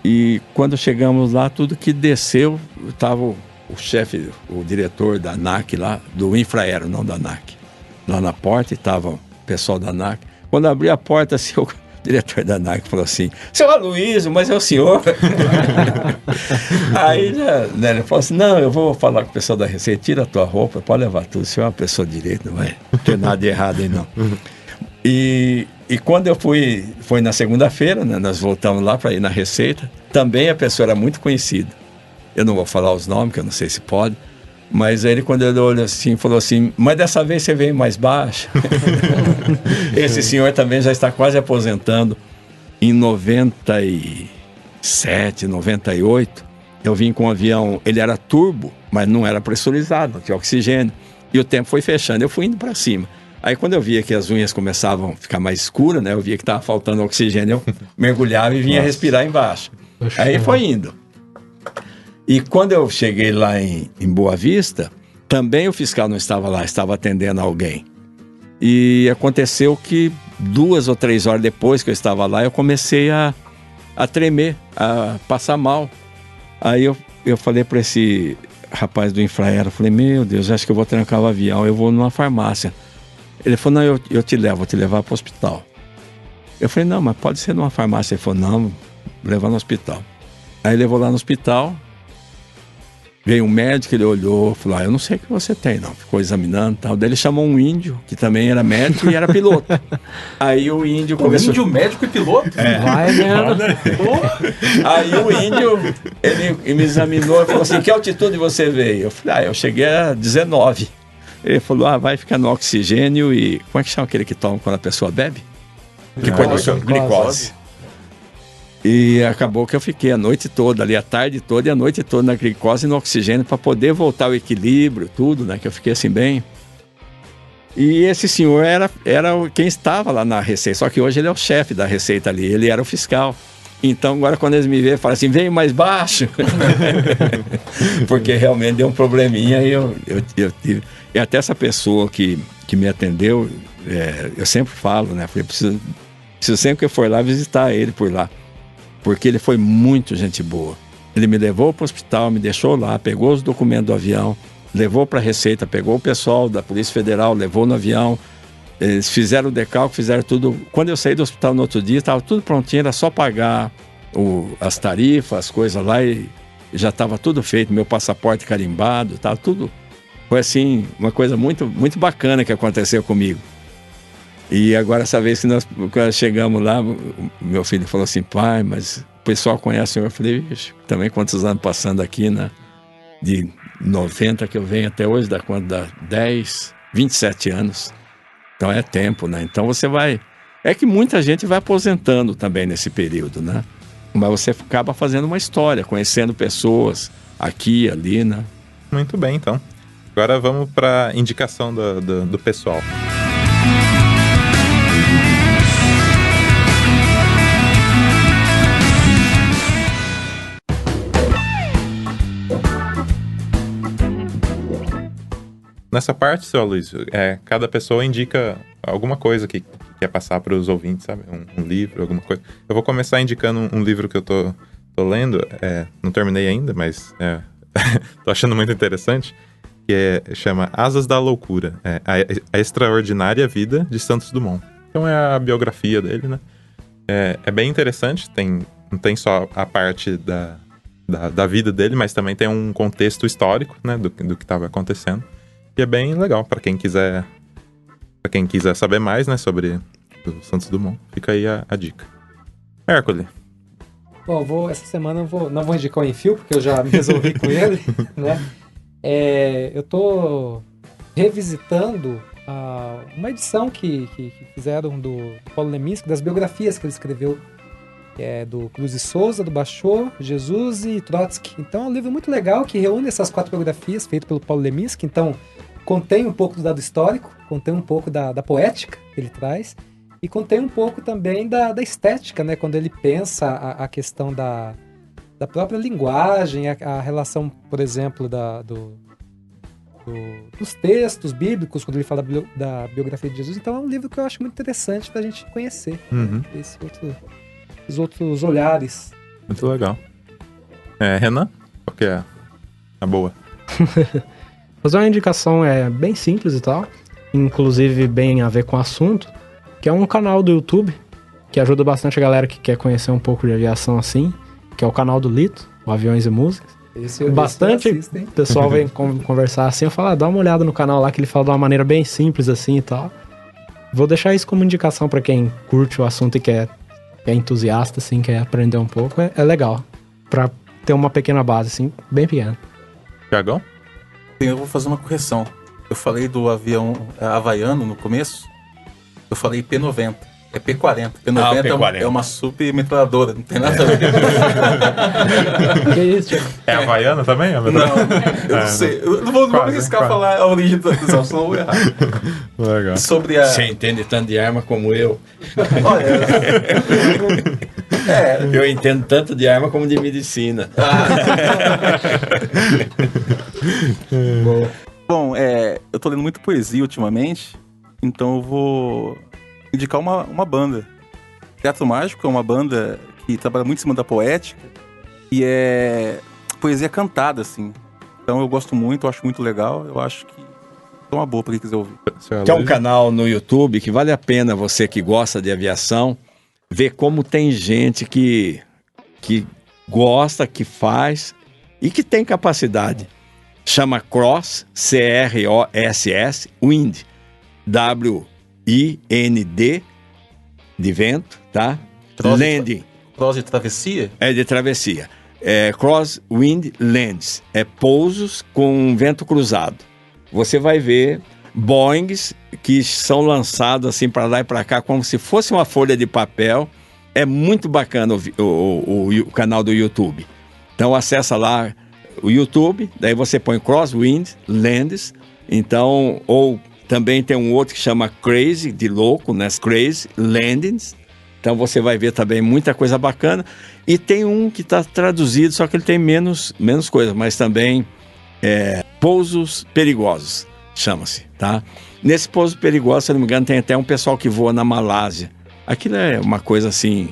E quando chegamos lá, tudo que desceu, estava o chefe, o diretor da ANAC lá, do Infraero, não da ANAC. Lá na porta, estava o pessoal da ANAC. Quando abri a porta, assim, o diretor da ANAC falou assim, seu Aloysio, mas é o senhor? Aí né, ele falou assim, não, eu vou falar com o pessoal da Receita, tira a tua roupa, pode levar tudo, o senhor é uma pessoa de direito, não vai ter nada de errado aí não. E quando eu foi na segunda-feira, né, nós voltamos lá para ir na Receita, também a pessoa era muito conhecida. Eu não vou falar os nomes, que eu não sei se pode, mas ele, quando ele olhou assim, falou assim, mas dessa vez você veio mais baixo. Esse senhor também já está quase aposentando. Em 97, 98, eu vim com um avião, ele era turbo, mas não era pressurizado, não tinha oxigênio. E o tempo foi fechando, eu fui indo para cima. Aí quando eu via que as unhas começavam a ficar mais escuras, né, eu via que estava faltando oxigênio, eu mergulhava e vinha respirar embaixo. Aí foi indo. E quando eu cheguei lá em Boa Vista, também o fiscal não estava lá, estava atendendo alguém. E aconteceu que 2 ou 3 horas depois que eu estava lá, eu comecei a tremer, a passar mal. Aí eu falei para esse rapaz do Infraero, falei, meu Deus, acho que eu vou trancar o avião, eu vou numa farmácia. Ele falou, não, eu te levo, vou te levar para o hospital. Eu falei, não, mas pode ser numa farmácia. Ele falou, não, vou levar no hospital. Aí levou lá no hospital, Veio um médico, ele olhou, falou, eu não sei o que você tem, não. Ficou examinando e tal. Daí ele chamou um índio, que também era médico e era piloto. Aí o índio começou... índio, médico e piloto? Vai, né? Aí o índio, ele me examinou e falou assim, que altitude você veio? Eu falei, eu cheguei a 19. Ele falou, vai ficar no oxigênio e... Como é que chama aquele que toma quando a pessoa bebe? Glicose. E acabou que eu fiquei a noite toda ali, a tarde toda e a noite toda na glicose e no oxigênio para poder voltar ao equilíbrio, tudo, né? Que eu fiquei assim bem. E esse senhor era quem estava lá na Receita, só que hoje ele é o chefe da Receita ali, ele era o fiscal. Então agora quando eles me veem, falam assim, vem mais baixo. Porque realmente deu um probleminha e eu tive... E até essa pessoa que me atendeu, eu sempre falo, né? Eu preciso sempre que eu for lá visitar ele por lá. Porque ele foi muito gente boa. Ele me levou para o hospital, me deixou lá, pegou os documentos do avião, levou para a Receita, pegou o pessoal da Polícia Federal, levou no avião. Eles fizeram o decalque, fizeram tudo. Quando eu saí do hospital no outro dia, estava tudo prontinho, era só pagar as tarifas, as coisas lá e já estava tudo feito, meu passaporte carimbado, estava tudo. Foi assim, uma coisa muito, muito bacana que aconteceu comigo. E agora, essa vez que nós chegamos lá, meu filho falou assim, pai, mas o pessoal conhece o senhor? Eu falei, vixe, também quantos anos passando aqui, né? De 90 que eu venho até hoje, dá 27 anos. Então é tempo, né? Então você vai... É que muita gente vai aposentando também nesse período, né? Mas você acaba fazendo uma história, conhecendo pessoas aqui, ali, né? Muito bem, então. Agora vamos para indicação do pessoal. Nessa parte, seu Aloysio, cada pessoa indica alguma coisa que quer passar para os ouvintes, sabe? Um livro, alguma coisa. Eu vou começar indicando um livro que eu tô lendo, não terminei ainda, mas tô achando muito interessante, que chama Asas da Loucura, a Extraordinária Vida de Santos Dumont. Então é a biografia dele, né? É bem interessante, não tem só a parte da vida dele, mas também tem um contexto histórico, né, do que estava acontecendo. E é bem legal para quem quiser saber mais, né, sobre o Santos Dumont. Fica aí a dica. Hércules. Bom, essa semana não vou indicar o Enfio, porque eu já me resolvi com ele, né? Eu tô revisitando uma edição que fizeram do Paulo Leminski, das biografias que ele escreveu, que é do Cruz e Souza, do Bachot, Jesus e Trotsky. Então é um livro muito legal que reúne essas 4 biografias feitas pelo Paulo Leminski. Então contém um pouco do dado histórico, contém um pouco da poética que ele traz e contém um pouco também da estética, né? Quando ele pensa a questão da própria linguagem, a relação, por exemplo, dos textos bíblicos, quando ele fala da biografia de Jesus. Então é um livro que eu acho muito interessante para a gente conhecer, né? Os outros olhares. Muito legal. Renan, qual que é a boa? Fazer uma indicação bem simples e tal, inclusive bem a ver com o assunto, que é um canal do YouTube que ajuda bastante a galera que quer conhecer um pouco de aviação assim, que é o canal do Lito, o Aviões e Músicas. Bastante pessoal vem conversar assim, eu falo, dá uma olhada no canal lá que ele fala de uma maneira bem simples assim e tal. Vou deixar isso como indicação para quem curte o assunto e quer entusiasta, assim, quer aprender um pouco, é legal. Pra ter uma pequena base, assim, bem pequena. Tiagão? Eu vou fazer uma correção. Eu falei do avião havaiano no começo, eu falei P-90. É P-40. P-90 P-40. É uma submetralhadora, não tem nada a ver. Que isso, Tiago? É havaiana também? Não, eu não sei. Eu não vou arriscar falar a origem da avião, senão eu vou errar. Legal. Sobre Você entende tanto de arma como eu. Olha... Eu entendo tanto de arma como de medicina. Bom, eu tô lendo muito poesia ultimamente, então eu vou indicar uma banda. Teatro Mágico é uma banda que trabalha muito em cima da poética e é poesia cantada, assim. Então eu gosto muito, eu acho muito legal, eu acho que é uma boa pra quem quiser ouvir. Que é um canal no YouTube que vale a pena você que gosta de aviação ver como tem gente que gosta, que faz e que tem capacidade. chama Cross, C-R-O-S-S, Wind, W-I-N-D, de vento, tá? Landing. Cross de travessia? É de travessia. Cross Wind Lands. É pousos com vento cruzado. Você vai ver Boeings que são lançados assim para lá e para cá como se fosse uma folha de papel. É muito bacana o canal do YouTube. Então acessa lá o YouTube, daí você põe Cross Wind Lands. Então, ou também tem um outro que chama Crazy, de louco, né? Crazy Landings. Então você vai ver também muita coisa bacana. E tem um que está traduzido, só que ele tem menos coisa, mas também pousos perigosos, chama-se, tá? Nesse pouso perigoso, se não me engano, tem até um pessoal que voa na Malásia. Aquilo é uma coisa assim,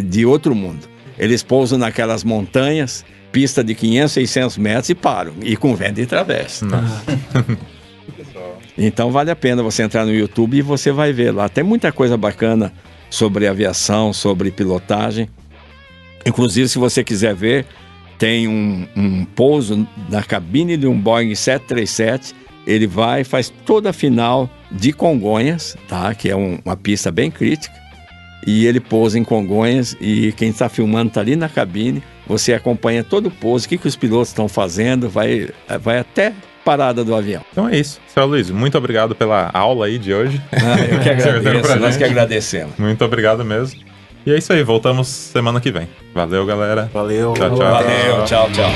de outro mundo. Eles pousam naquelas montanhas, pista de 500, 600 metros e param. E com vento e travessa. Então vale a pena você entrar no YouTube e você vai ver lá. Tem muita coisa bacana sobre aviação, sobre pilotagem. Inclusive, se você quiser ver, tem um pouso na cabine de um Boeing 737. Ele vai e faz toda a final de Congonhas, tá? Que é uma pista bem crítica. E ele pousa em Congonhas e quem está filmando está ali na cabine. Você acompanha todo o pouso, o que os pilotos estão fazendo, vai até parada do avião. Então é isso. Seu Luiz, muito obrigado pela aula aí de hoje. Eu que agradeço, nós que agradecemos. Muito obrigado mesmo. E é isso aí, voltamos semana que vem. Valeu, galera. Valeu. Tchau, tchau. Valeu, tchau, tchau.